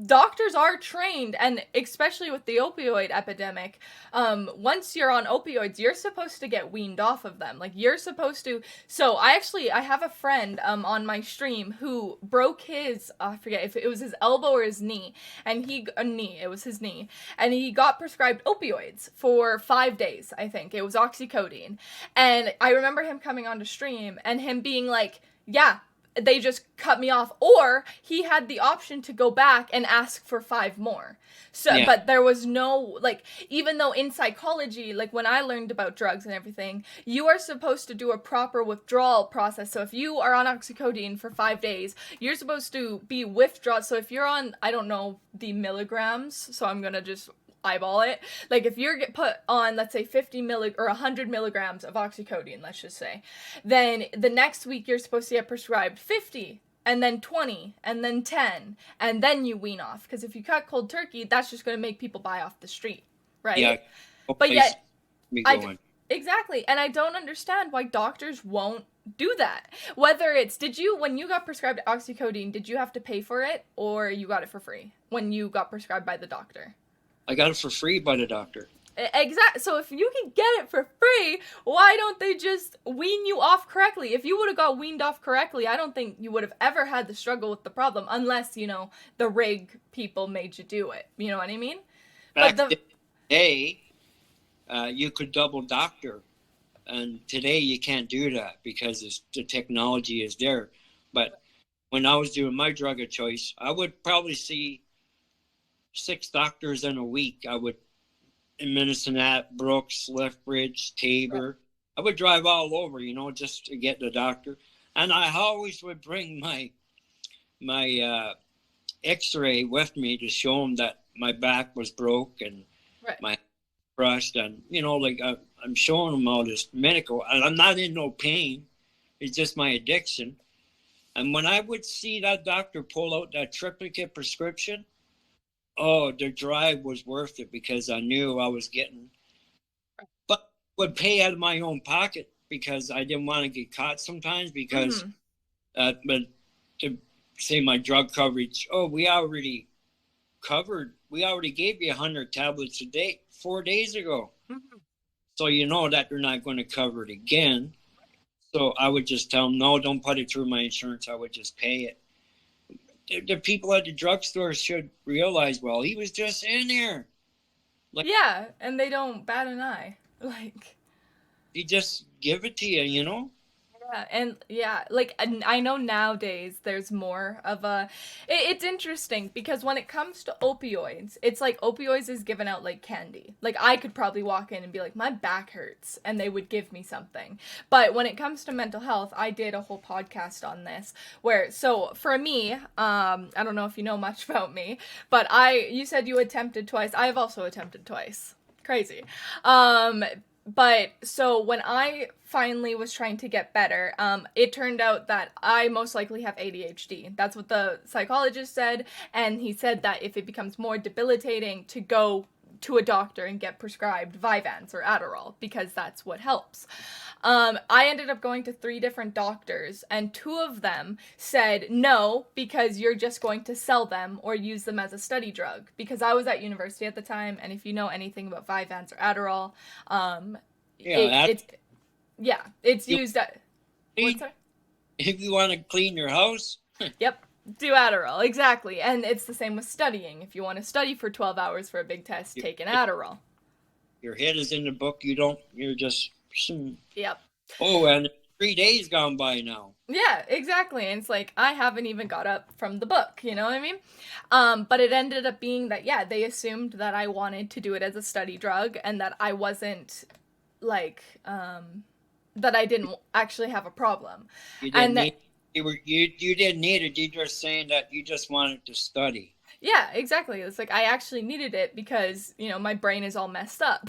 doctors are trained, and especially with the opioid epidemic, once you're on opioids, you're supposed to get weaned off of them. Like, you're supposed to. So I have a friend on my stream who broke his, I forget if it was his elbow or his knee, and it was his knee, and he got prescribed opioids for 5 days. I think it was oxycodone. And I remember him coming onto stream and him being like, yeah, they just cut me off. Or he had the option to go back and ask for 5 more. So, yeah. But there was no, like, even though in psychology, like when I learned about drugs and everything, you are supposed to do a proper withdrawal process. So if you are on oxycodone for 5 days, you're supposed to be withdrawn. So if you're on, I don't know the milligrams, so I'm going to just eyeball it. Like, if you're put on, let's say 100 milligrams of oxycodone, let's just say, then the next week you're supposed to get prescribed 50, and then 20, and then 10, and then you wean off. Because if you cut cold turkey, that's just going to make people buy off the street, right? Yeah. But yet, exactly. And I don't understand why doctors won't do that. Whether it's, when you got prescribed oxycodone, did you have to pay for it, or you got it for free when you got prescribed by the doctor? I got it for free by the doctor. Exactly. So if you can get it for free, why don't they just wean you off correctly? If you would have got weaned off correctly, I don't think you would have ever had the struggle with the problem, unless, the rig people made you do it. You know what I mean? Back in the day, you could double doctor. And today you can't do that because the technology is there. But when I was doing my drug of choice, I would probably see 6 doctors in a week. I would in Minnesota, Brooks, Lethbridge, Tabor. Right. I would drive all over, just to get the doctor. And I always would bring my X-ray with me to show them that my back was broke and my crushed, and I'm showing them all this medical. And I'm not in no pain. It's just my addiction. And when I would see that doctor pull out that triplicate prescription, oh, the drive was worth it, because I knew I was getting, but would pay out of my own pocket because I didn't want to get caught sometimes, because, but to say my drug coverage, oh, we already gave you 100 tablets a day 4 days ago. Mm-hmm. So that they're not going to cover it again. So I would just tell them, no, don't put it through my insurance. I would just pay it. The people at the drugstore should realize, well, he was just in there. Yeah, and they don't bat an eye. Like, they just give it to you, Yeah. Yeah, and yeah, like and I know nowadays there's more of a it's interesting because when it comes to opioids, it's like opioids is given out like candy. Like I could probably walk in and be like my back hurts and they would give me something. But when it comes to mental health, I did a whole podcast on this where so for me, I don't know if you know much about me, but you said you attempted twice. I have also attempted twice. Crazy. Um but so when I finally was trying to get better, it turned out that I most likely have ADHD. That's what the psychologist said, and he said that if it becomes more debilitating, to go to a doctor and get prescribed Vyvanse or Adderall because that's what helps. I ended up going to 3 different doctors, and 2 of them said no because you're just going to sell them or use them as a study drug. Because I was at university at the time, and if you know anything about Vyvanse or Adderall, um, Yeah, it's yeah, it's you used at what's clean, that? if you want to clean your house, Yep. Do Adderall, exactly. And it's the same with studying. If you want to study for 12 hours for a big test, your take an head, Adderall. your head is in the book. You're just, Yep. oh, and 3 days gone by now. Yeah, exactly. And it's like I haven't even got up from the book, you know what I mean? But it ended up being that yeah, they assumed that I wanted to do it as a study drug and that I wasn't like that I didn't actually have a problem. You didn't And that need, you didn't need it. You're just saying that you just wanted to study. yeah, exactly. It's like I actually needed it because, you know, my brain is all messed up.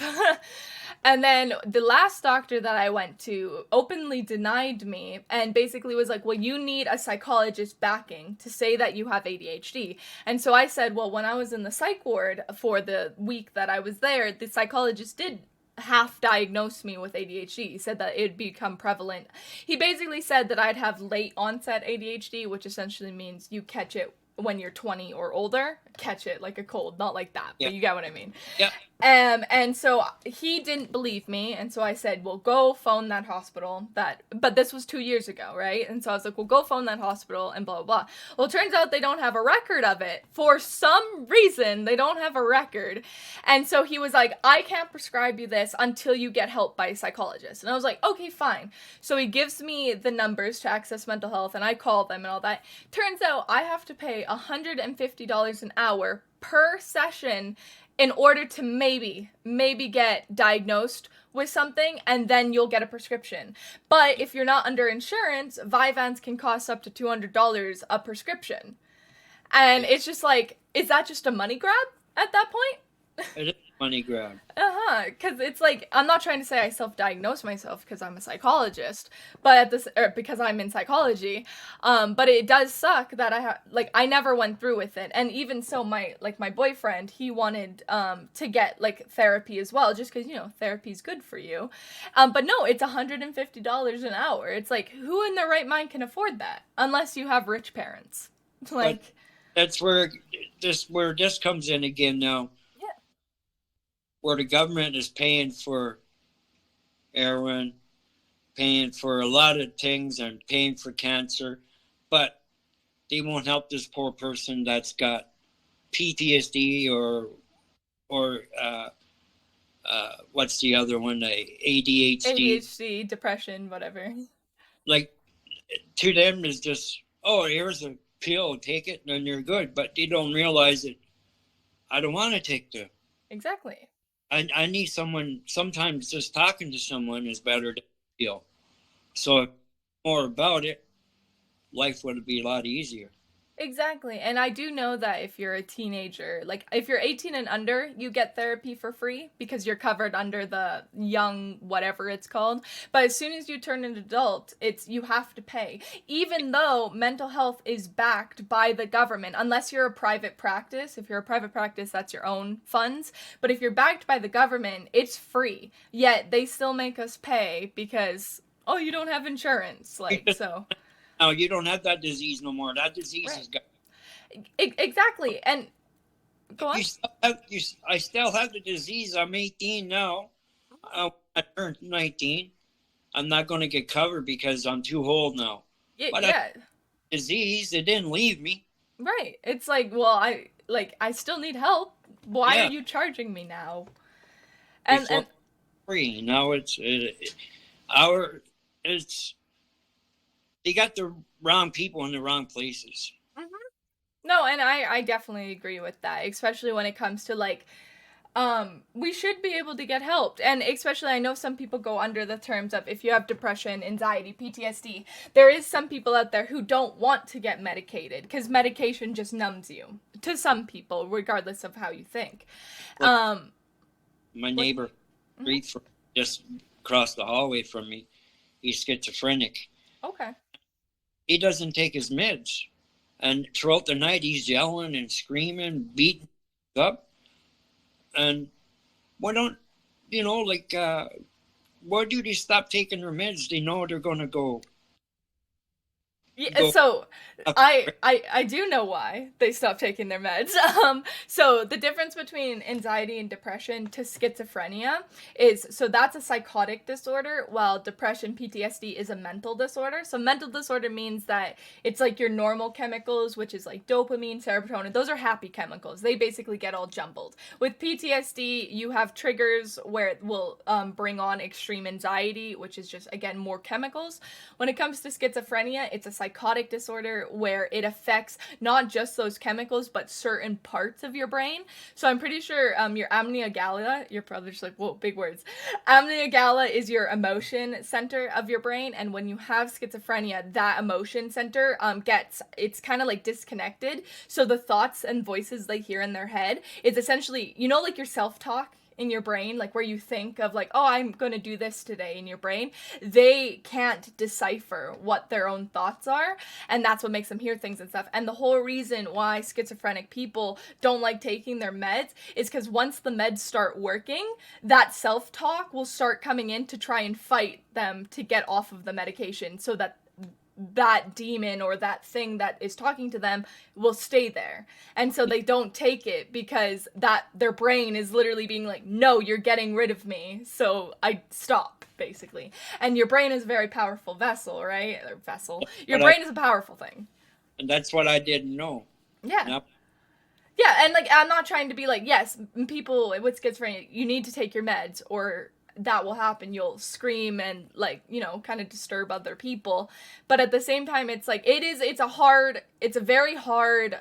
And then the last doctor that I went to openly denied me and basically was like, well, you need a psychologist backing to say that you have ADHD. And so I said, well, when I was in the psych ward for the week that I was there, the psychologist did half diagnosed me with ADHD. He said that it'd become prevalent. He basically said that I'd have late onset ADHD, which essentially means you catch it when you're 20 or older. Catch it like a cold, not like that, Yeah, but you get what I mean. yeah. And so he didn't believe me, and so I said, well, go phone that hospital but this was 2 years ago, right? And so I was like, well, go phone that hospital and blah, blah, blah. Well, it turns out they don't have a record of it. For some reason, they don't have a record. And so he was like, I can't prescribe you this until you get help by a psychologist. And I was like, okay, fine. So he gives me the numbers to access mental health, and I call them and all that. Turns out I have to pay $150 an hour per session in order to maybe get diagnosed with something, and then you'll get a prescription. But if you're not under insurance, Vyvanse can cost up to $200 a prescription. And it's just like, is that just a money grab at that point? It is a money grab. Because it's like, I'm not trying to say I self-diagnose myself because I'm a psychologist, but because I'm in psychology, but it does suck that I never went through with it, and even so, my boyfriend, he wanted, to get, like, therapy as well, just because, you know, therapy's good for you, but no, it's $150 an hour. It's like, who in their right mind can afford that? Unless you have rich parents. Like, But that's where this comes in again now. Where the government is paying for heroin, paying for a lot of things, and paying for cancer, but they won't help this poor person that's got PTSD or what's the other one? ADHD, depression, whatever. Like, to them is just, oh, here's a pill, take it, and then you're good. But they don't realize that I don't want to take the. Exactly. I need someone. Sometimes just talking to someone is better than a pill. So, if more about it, life would be a lot easier. Exactly. And I do know that if you're a teenager, like if you're 18 and under, you get therapy for free because you're covered under the young whatever it's called. But as soon as you turn an adult, you have to pay. Even though mental health is backed by the government, unless you're a private practice. If you're a private practice, that's your own funds. But if you're backed by the government, it's free. Yet they still make us pay because oh, you don't have insurance. Like so. No, you don't have that disease no more. That disease Right. has got. Exactly. And go on. I still have the disease. I'm 18 now. I turned 19. I'm not going to get covered because I'm too old now. But Yeah. Disease, it didn't leave me. Right. It's like, well, I still need help. Why Yeah. are you charging me now? Before free. Now it's they got the wrong people in the wrong places. Mhm. No, and I definitely agree with that, especially when it comes to like we should be able to get help. And especially I know some people go under the terms of if you have depression, anxiety, PTSD, there is some people out there who don't want to get medicated because medication just numbs you to some people, regardless of how you think. Like Um my what neighbor, mhm. just across the hallway from me, he's schizophrenic. Okay. He doesn't take his meds. And throughout the night, he's yelling and screaming, beating up. And why don't, like, why do they stop taking their meds? They know they're going to Yeah, go so up. I do know why they stopped taking their meds. So the difference between anxiety and depression to schizophrenia is so that's a psychotic disorder, while depression PTSD is a mental disorder. So mental disorder means that it's like your normal chemicals, which is like dopamine, serotonin. Those are happy chemicals. They basically get all jumbled. With PTSD, you have triggers where it will bring on extreme anxiety, which is just again more chemicals. When it comes to schizophrenia, it's a psychotic disorder where it affects not just those chemicals, but certain parts of your brain. So I'm pretty sure your amygdala, you're probably just like, whoa, big words. Amygdala is your emotion center of your brain. And when you have schizophrenia, that emotion center it's kind of like disconnected. So the thoughts and voices they hear in their head is essentially, like your self-talk in your brain, like where you think of like, oh, I'm gonna do this today in your brain, they can't decipher what their own thoughts are, and that's what makes them hear things and stuff. And the whole reason why schizophrenic people don't like taking their meds is because once the meds start working, that self-talk will start coming in to try and fight them to get off of the medication so that demon or that thing that is talking to them will stay there. And so they don't take it because that their brain is literally being like, no, you're getting rid of me, so I stop, basically. And your brain is a very powerful vessel, right? Or vessel. Your But brain is a powerful thing. and that's what I didn't know. Yeah. Now, Yeah, and like I'm not trying to be like, yes, people with schizophrenia, you need to take your meds or that will happen. You'll scream and like, kind of disturb other people. But at the same time, it's like it's a very hard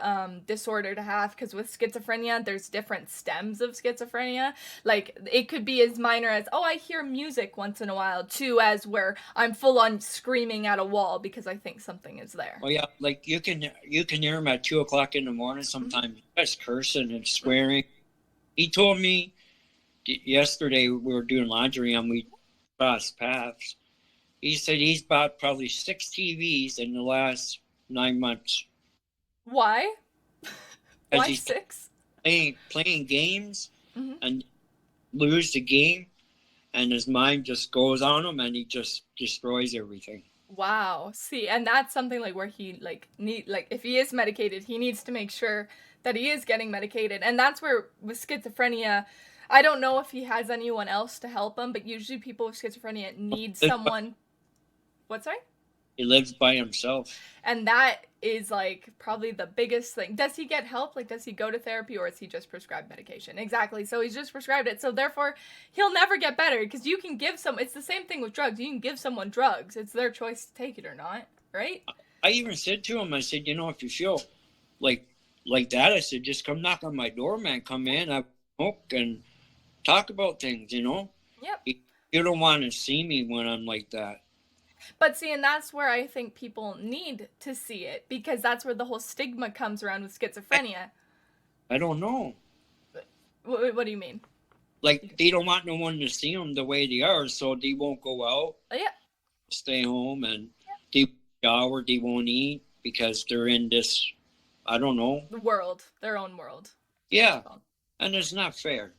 disorder to have because with schizophrenia, there's different stems of schizophrenia. Like it could be as minor as, oh, I hear music once in a while, to as where I'm full on screaming at a wall because I think something is there. oh yeah, like you can hear him at 2 o'clock in the morning. Mm-hmm. Sometimes just cursing and swearing. He told me yesterday we were doing laundry and we crossed paths. He said he's bought probably 6 TVs in the last 9 months Why? because Why he's six? playing games Mm-hmm. and lose the game, and his mind just goes on him and he just destroys everything. Wow. See, and that's something like where he like if he is medicated, he needs to make sure that he is getting medicated. And that's where with schizophrenia, I don't know if he has anyone else to help him, but usually people with schizophrenia need someone. What's that? He lives by himself. And that is like probably the biggest thing. Does he get help? Like, does he go to therapy or is he just prescribed medication? Exactly. So he's just prescribed it. So therefore, he'll never get better because you can give it's the same thing with drugs. You can give someone drugs. It's their choice to take it or not, right? I even said to him, I said, if you feel like that, I said, just come knock on my door, man. Come in, I smoke and talk about things. Yep. You don't want to see me when I'm like that. But see, and that's where I think people need to see it because that's where the whole stigma comes around with schizophrenia. I don't know. What do you mean? Like, they don't want no one to see them the way they are, so they won't go out, Yeah. stay home, and they shower, they won't eat because they're in this, I don't know. The world, their own world. Yeah, and it's not fair.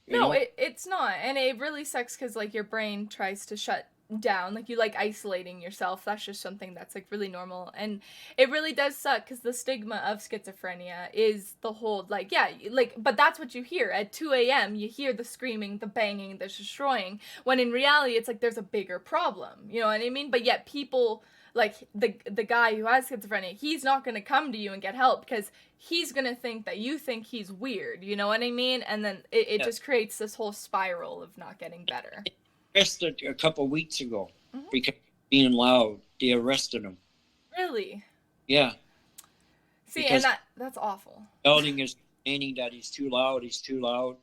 No, it's not. And it really sucks because, like, your brain tries to shut down. Like, you like isolating yourself. That's just something that's, like, really normal. And it really does suck because the stigma of schizophrenia is the whole, like, yeah, like, but that's what you hear. At 2 a.m., you hear the screaming, the banging, the destroying. When in reality, it's like there's a bigger problem. You know what I mean? But yet people, like, the guy who has schizophrenia, he's not going to come to you and get help because he's going to think that you think he's weird, you know what I mean? And then it just creates this whole spiral of not getting better. Arrested a couple of weeks ago Mm-hmm. because being loud. They arrested him. Really? Yeah, See, and because that's awful. yelling is complaining that he's too loud,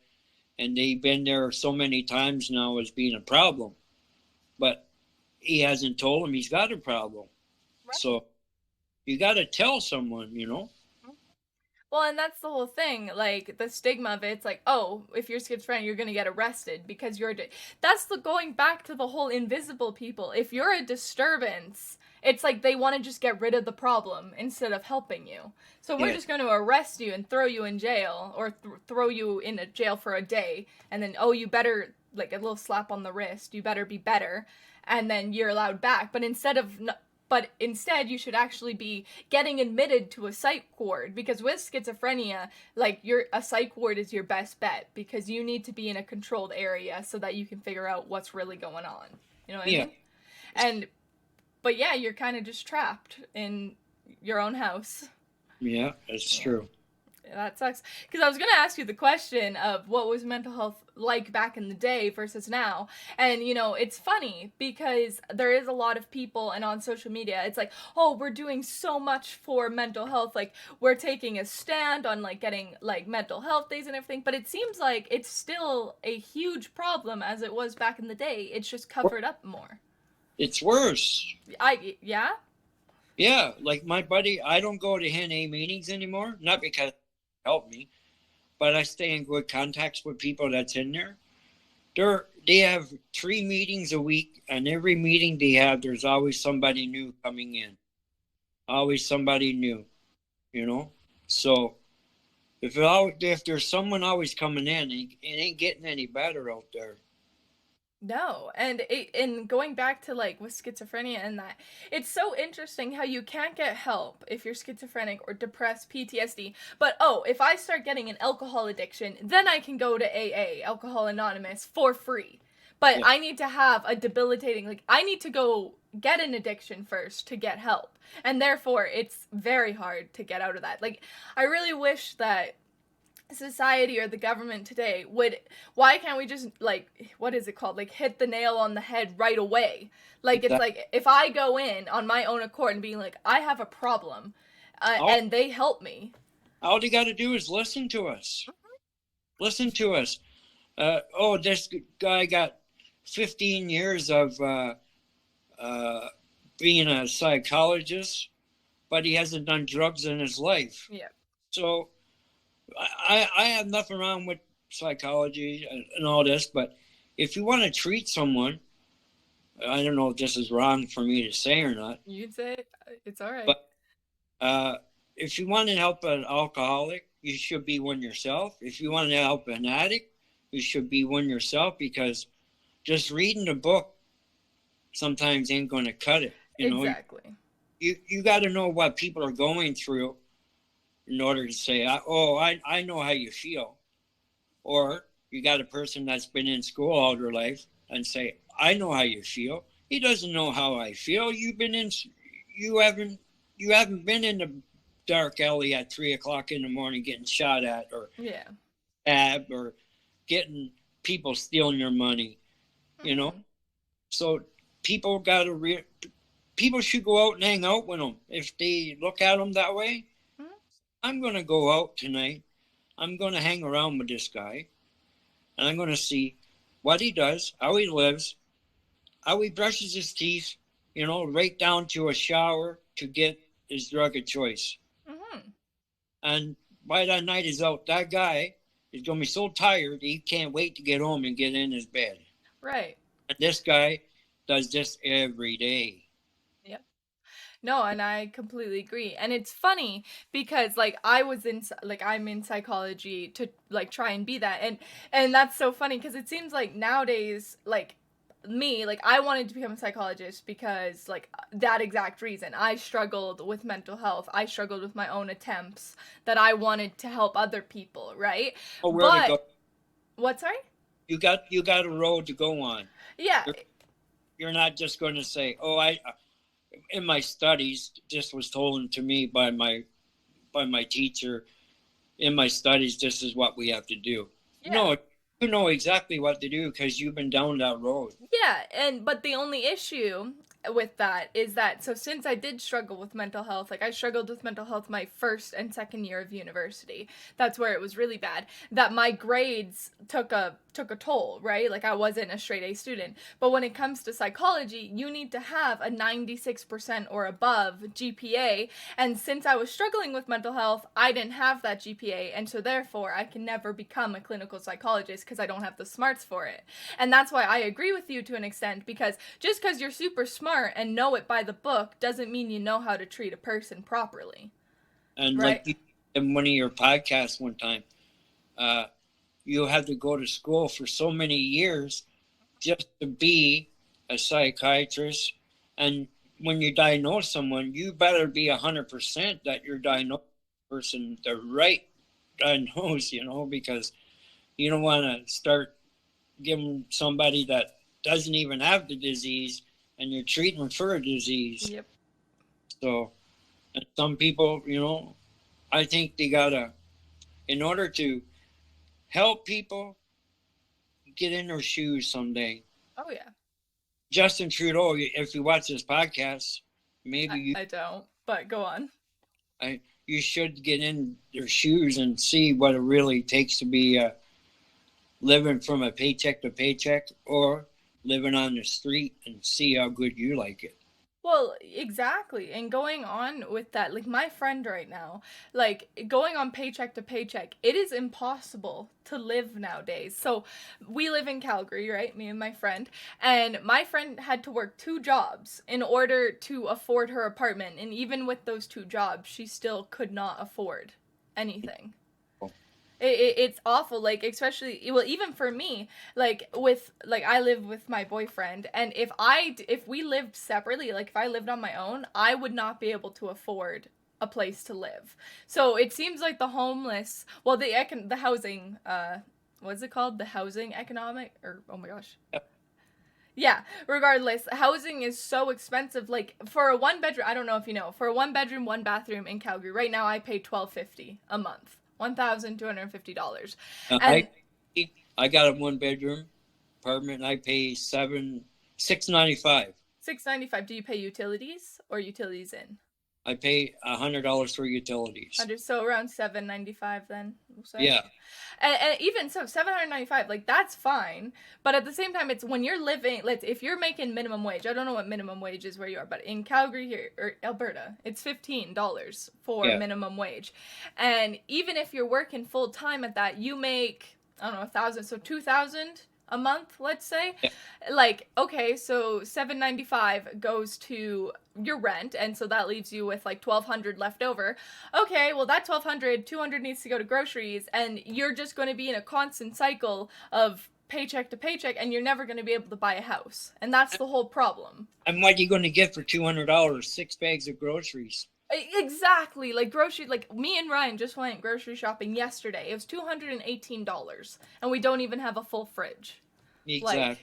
and they've been there so many times now as being a problem, but he hasn't told him he's got a problem. Right. So you got to tell someone, you know. Well, and that's the whole thing. Like the stigma of it's like, oh, if you're schizophrenic, you're gonna get arrested because that's the going back to the whole invisible people. If you're a disturbance, it's like they want to just get rid of the problem instead of helping you. So we're Yeah, just going to arrest you and throw you in jail, or throw you in a jail for a day, and then oh, you better, like a little slap on the wrist. You better be better, and then you're allowed back. But instead you should actually be getting admitted to a psych ward, because with schizophrenia, like a psych ward is your best bet, because you need to be in a controlled area so that you can figure out what's really going on. You know what I yeah, mean? And but yeah, you're kind of just trapped in your own house. yeah. That's Yeah. true. That sucks. Because I was going to ask you the question of what was mental health like back in the day versus now. And, it's funny because there is a lot of people, and on social media, it's like, oh, we're doing so much for mental health. Like, we're taking a stand on, like, getting, like, mental health days and everything. But it seems like it's still a huge problem as it was back in the day. It's just covered up more. It's worse. Yeah? Yeah, like my buddy, I don't go to NA meetings anymore. Not because it helped me, but I stay in good contacts with people that's in there. They have 3 meetings a week, and every meeting they have, there's always somebody new coming in. Always somebody new, you know. So if there's someone always coming in, it ain't getting any better out there. No, and going back to like with schizophrenia and that, it's so interesting how you can't get help if you're schizophrenic or depressed, PTSD. But oh, if I start getting an alcohol addiction, then I can go to AA, Alcohol Anonymous, for free. But Yeah, I need to have a debilitating, like I need to go get an addiction first to get help. And therefore, it's very hard to get out of that. Like I really wish that society or the government today would, why can't we just, like, what is it called, like hit the nail on the head right away? Like it's exactly. like if I go in on my own accord and being like, I have a problem, All, and they help me. all you got to do is listen to us. Listen to us. This guy got 15 years of uh, being a psychologist, but he hasn't done drugs in his life. Yeah. So I have nothing wrong with psychology and all this, but if you want to treat someone, I don't know if this is wrong for me to say or not, You'd say it's all right. but uh, if you want to help an alcoholic, you should be one yourself. If you want to help an addict, you should be one yourself, because just reading the book sometimes ain't going to cut it. You know, Exactly. you got to know what people are going through in order to say, I know how you feel. Or you got a person that's been in school all their life and say, I know how you feel. He doesn't know how I feel. You haven't been in the dark alley at 3 o'clock in the morning getting shot at, or Yeah. stabbed, or getting people stealing your money, you know? Mm-hmm. So people people should go out and hang out with them. If they look at them that way, Mm-hmm. I'm going to go out tonight. I'm going to hang around with this guy, and I'm going to see what he does, how he lives, how he brushes his teeth, right down to a shower to get his drug of choice. Mm-hmm. And by that night he's out, that guy is going to be so tired he can't wait to get home and get in his bed. Right. And this guy does this every day. Yep. No, and I completely agree. And it's funny because like I'm in psychology to like try and be that. And that's so funny because it seems like nowadays, like me, like I wanted to become a psychologist because like that exact reason. I struggled with mental health. I struggled with my own attempts that I wanted to help other people, right? Oh, where to go? But what, sorry? You got a road to go on. Yeah. You're not just going to say, "Oh, I in my studies, this was told to me by my teacher. In my studies, this is what we have to do." Yeah. No, you know exactly what to do because you've been down that road. Yeah, but the only issue with that is that, so since I did struggle with mental health, like I struggled with mental health my first and second year of university. That's where it was really bad. That my grades took a toll, right? Like I wasn't a straight A student. But when it comes to psychology, you need to have a 96% or above GPA. And since I was struggling with mental health, I didn't have that GPA, and so therefore I can never become a clinical psychologist because I don't have the smarts for it. And that's why I agree with you to an extent, because just because you're super smart and know it by the book doesn't mean you know how to treat a person properly. And right? like you, in one of your podcasts one time, you had to go to school for so many years just to be a psychiatrist. And when you diagnose someone, you better be 100% that you're diagnosing the person the right diagnose, because you don't want to start giving somebody that doesn't even have the disease and you're treating them for a disease. Yep. So, and some people, I think they gotta, in order to help people, get in their shoes someday. Oh yeah. Justin Trudeau, if you watch this podcast, maybe I don't, but go on. You should get in their shoes and see what it really takes to be living from a paycheck to paycheck, or living on the street, and see how good you like it. Well, exactly. And going on with that, like my friend right now, like going on paycheck to paycheck, it is impossible to live nowadays. So we live in Calgary, right? Me and my friend. And my friend had to work 2 jobs in order to afford her apartment. And even with those 2 jobs, she still could not afford anything. It's awful, like, especially, well, even for me, like, I live with my boyfriend, and if we lived separately, like, if I lived on my own, I would not be able to afford a place to live. So it seems like the homeless, well, the housing, what's it called? The housing economic, or, oh my gosh. Yep. Yeah, regardless, housing is so expensive. Like, for a 1-bedroom, I don't know if you know, for a 1-bedroom, 1-bathroom in Calgary, right now I pay $1,250 a month. $1,250. And I got a 1-bedroom apartment, and I pay $695. $695. Do you pay utilities or utilities in? I pay $100 for utilities. So around $795 then. We'll say. Yeah. And even so, $795, like, that's fine. But at the same time, it's when you're living, if you're making minimum wage, I don't know what minimum wage is where you are, but in Calgary here, or Alberta, it's $15 for minimum wage. And even if you're working full time at that, you make, I don't know, 1,000, so 2,000 a month, let's say. Yeah. Like, okay, so $795 goes to your rent, and so that leaves you with like $1,200 left over. Okay, well, that $200 needs to go to groceries, and you're just going to be in a constant cycle of paycheck to paycheck, and you're never going to be able to buy a house. And that's the whole problem. And what are you going to get for $200? 6 bags of groceries. Exactly. Like, grocery, like, me and Ryan just went grocery shopping yesterday. It was $218, and we don't even have a full fridge. Exactly.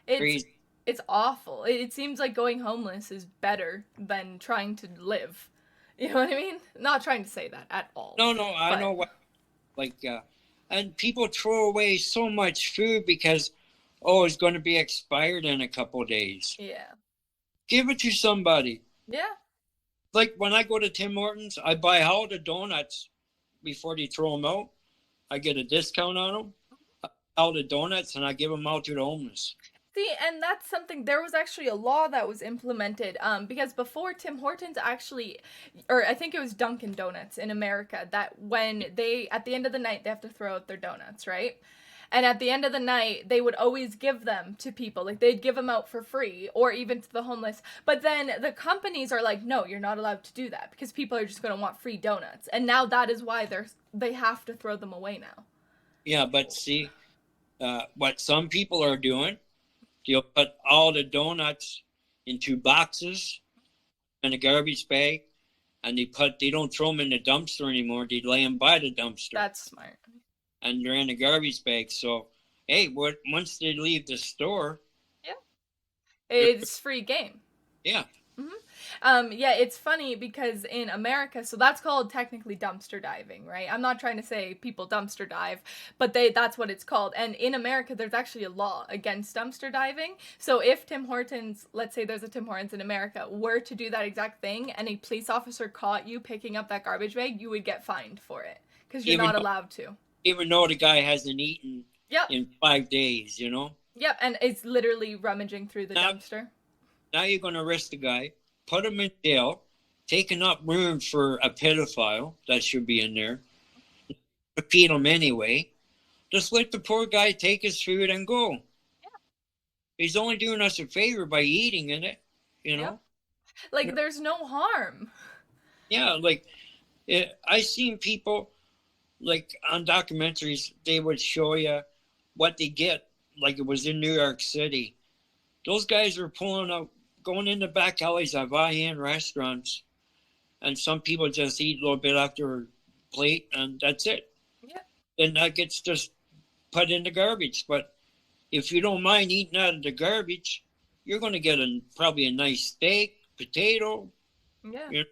Like, it's awful. It seems like going homeless is better than trying to live. You know what I mean? Not trying to say that at all. No, I know what, and people throw away so much food because, it's going to be expired in a couple of days. Yeah. Give it to somebody. Yeah. Like, when I go to Tim Hortons, I buy all the donuts before they throw them out. I get a discount on them. All the donuts, and I give them out to the homeless. See, and that's something, there was actually a law that was implemented, because before Tim Hortons actually, or I think it was Dunkin' Donuts in America, that when at the end of the night, they have to throw out their donuts, right? And at the end of the night, they would always give them to people. Like, they'd give them out for free, or even to the homeless. But then the companies are like, no, you're not allowed to do that, because people are just going to want free donuts. And now that is why they have to throw them away now. Yeah, but see, what some people are doing, they'll put all the donuts into boxes in a garbage bag, and they don't throw them in the dumpster anymore. They lay them by the dumpster. That's smart. And they're in a garbage bag. So, hey, once they leave the store, yeah, it's free game. Yeah. Mm-hmm. Yeah, it's funny because in America, so that's called technically dumpster diving, right? I'm not trying to say people dumpster dive, but that's what it's called. And in America, there's actually a law against dumpster diving. So if Tim Hortons, let's say there's a Tim Hortons in America, were to do that exact thing and a police officer caught you picking up that garbage bag, you would get fined for it because you're even not allowed to. even though the guy hasn't eaten Yep. in 5 days, you know. Yep, and it's literally rummaging through the Now, dumpster. now you're going to arrest the guy, put him in jail, taking up room for a pedophile that should be in there, feed him anyway. Just let the poor guy take his food and go. Yeah. He's only doing us a favor by eating in it, you know. Yep. Like, there's no harm. Yeah, like I seen people like on documentaries, they would show you what they get. Like it was in New York City. Those guys were pulling out, going in the back alleys of high-end restaurants, and some people just eat a little bit off their plate, and that's it. Yeah. And that gets just put in the garbage. But if you don't mind eating out of the garbage, you're going to get probably a nice steak, potato. Yeah. You know?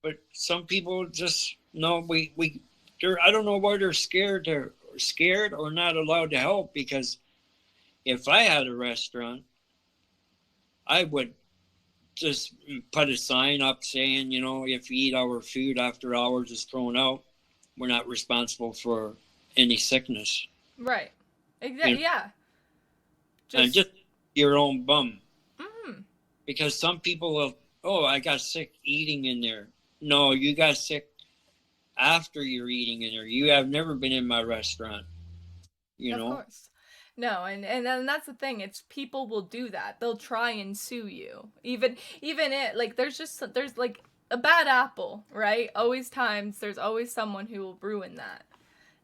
But some people just I don't know why they're scared or not allowed to help. Because if I had a restaurant, I would just put a sign up saying, you know, if you eat our food after hours is thrown out, we're not responsible for any sickness. Right. Exactly. Yeah. And just your own bum. Mm-hmm. Because some people will, I got sick eating in there. No, you got sick after you're eating in there. You have never been in my restaurant. You know? Of course. No, and that's the thing. It's people will do that. They'll try and sue you. Even it like there's like a bad apple, right? There's always someone who will ruin that.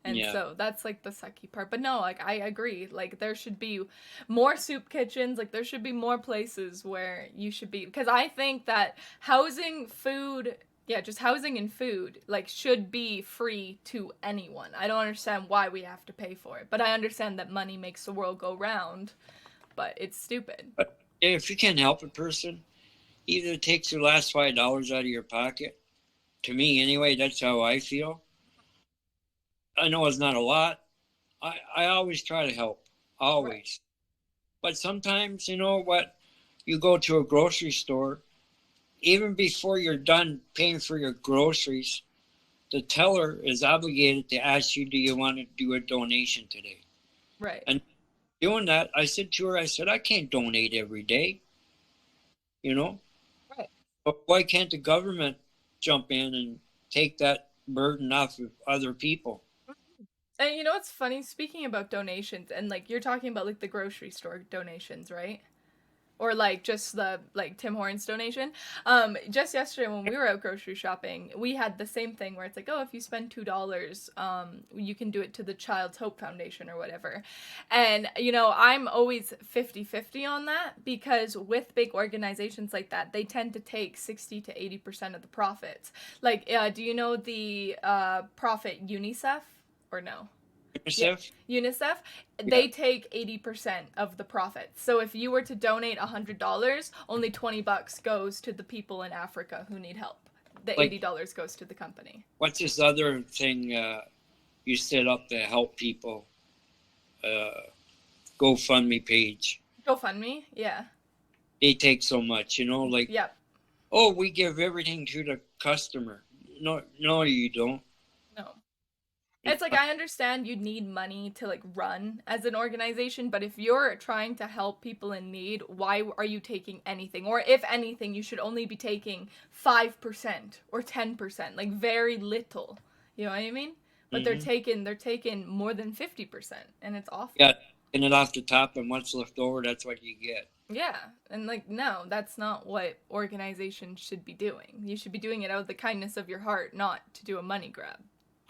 And so that's like the sucky part. But no, like I agree. Like there should be more soup kitchens. Like there should be more places where you should be. Because I think that just housing and food, like should be free to anyone. I don't understand why we have to pay for it. But I understand that money makes the world go round. But it's stupid. But if you can't help a person, either it takes your last $5 out of your pocket. To me, anyway, that's how I feel. I know it's not a lot. I always try to help, always. Right. But sometimes, you know what, you go to a grocery store, even before you're done paying for your groceries, the teller is obligated to ask you, do you want to do a donation today? Right. And doing that, I said to her, I can't donate every day, you know? Right. But why can't the government jump in and take that burden off of other people? And you know what's funny? Speaking about donations, and like you're talking about like the grocery store donations, right? Or like just the like Tim Hortons donation. Just yesterday when we were out grocery shopping, we had the same thing where it's like, oh, if you spend $2, you can do it to the Child's Hope Foundation or whatever. And you know, I'm always 50-50 on that because with big organizations like that, they tend to take 60 to 80% of the profits. Like, do you know the profit UNICEF? Or no? UNICEF? Yeah. UNICEF, they take 80% of the profits. So if you were to donate $100, only $20 goes to the people in Africa who need help. The $80 goes to the company. What's this other thing you set up to help people? GoFundMe page. GoFundMe, yeah. They take so much, you know, like, yep. Oh, we give everything to the customer. No, you don't. No. It's like, I understand you need money to like run as an organization, but if you're trying to help people in need, why are you taking anything? Or if anything, you should only be taking 5% or 10%, like very little. You know what I mean? But they're taking more than 50%, and it's awful. Yeah, and it off the top, and what's left over, that's what you get. Yeah, and like, no, that's not what organizations should be doing. You should be doing it out of the kindness of your heart, not to do a money grab.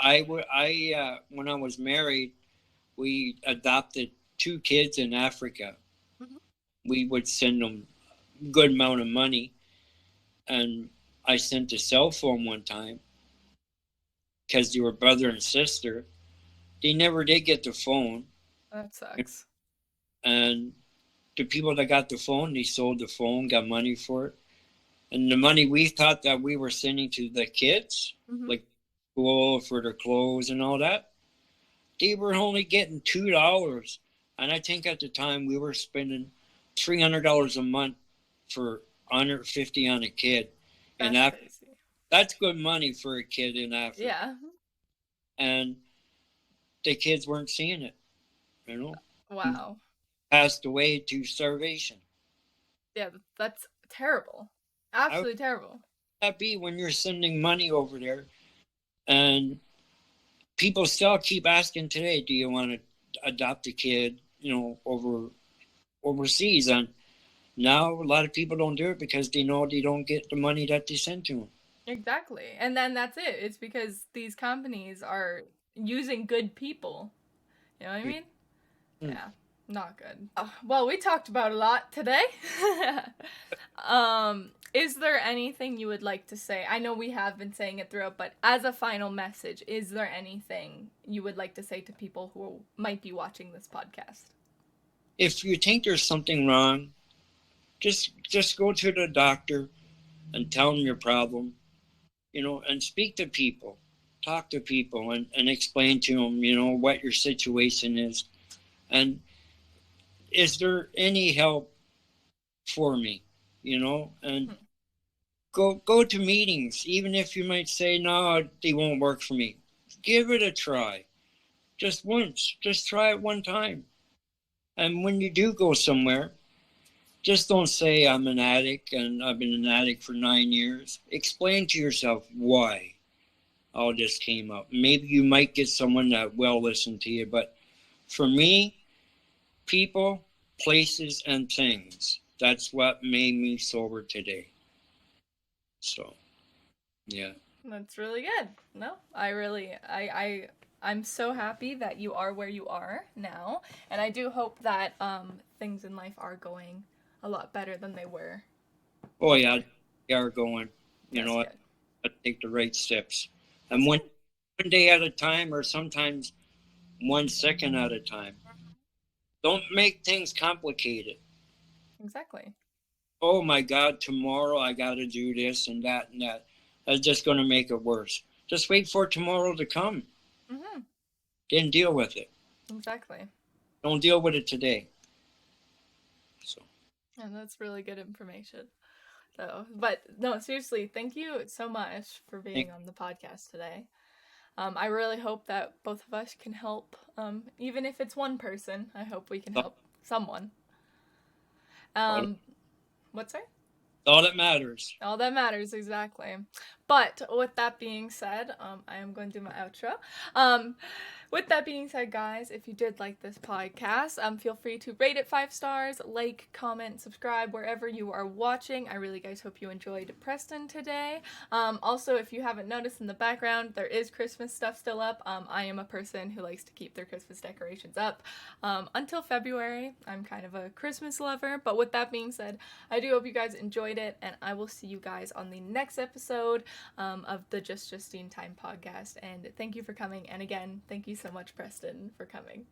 When I was married, we adopted 2 kids in Africa. Mm-hmm. We would send them a good amount of money. And I sent a cell phone one time because they were brother and sister. They never did get the phone. That sucks. And the people that got the phone, they sold the phone, got money for it. And the money we thought that we were sending to the kids, Mm-hmm. like school for their clothes and all that, they were only getting $2. And I think at the time we were spending $300 a month for 150 on a kid. And That's crazy. that's good money for a kid in Africa. Yeah. And the kids weren't seeing it, you know. Wow. Passed away to starvation. Yeah, that's terrible. How would Absolutely terrible. that be when you're sending money over there? And people still keep asking today, do you want to adopt a kid, overseas? And now a lot of people don't do it because they know they don't get the money that they send to them. Exactly. And then that's it. It's because these companies are using good people. You know what I mean? Mm. Yeah, not good. Well, we talked about a lot today. Is there anything you would like to say? I know we have been saying it throughout, but as a final message, is there anything you would like to say to people who might be watching this podcast? If you think there's something wrong, just go to the doctor and tell them your problem, and speak to people, talk to people, and explain to them, what your situation is, and is there any help for me, and go to meetings, even if you might say, no, they won't work for me. Give it a try. Just once. Just try it one time. And when you do go somewhere, just don't say I'm an addict and I've been an addict for 9 years. Explain to yourself why all this came up. Maybe you might get someone that will listen to you. But for me, people, places, and things, that's what made me sober today. So, yeah. That's really good. No, I'm so happy that you are where you are now, and I do hope that things in life are going a lot better than they were. Oh, yeah, they are going. That's good. I take the right steps. That's And one good. day at a time, or sometimes 1 second at a time. Don't make things complicated. Exactly. Oh my God, tomorrow I got to do this and that and that. That's just going to make it worse. Just wait for tomorrow to come. Mm-hmm. Then deal with it. Exactly. Don't deal with it today. So, And that's really good information. So, but no, seriously, thank you so much for being on the podcast today. I really hope that both of us can help, even if it's one person. I hope we can help someone. all, What's that? all that matters. All that matters, exactly. But with that being said, I am going to do my outro. With that being said, guys, if you did like this podcast, feel free to rate it 5 stars, like, comment, subscribe wherever you are watching. I really, guys, hope you enjoyed Preston today. Also, if you haven't noticed in the background, there is Christmas stuff still up. I am a person who likes to keep their Christmas decorations up until February. I'm kind of a Christmas lover. But with that being said, I do hope you guys enjoyed it, and I will see you guys on the next episode of the Just Justine Time Podcast. And thank you for coming. And again, thank you so much, Preston, for coming.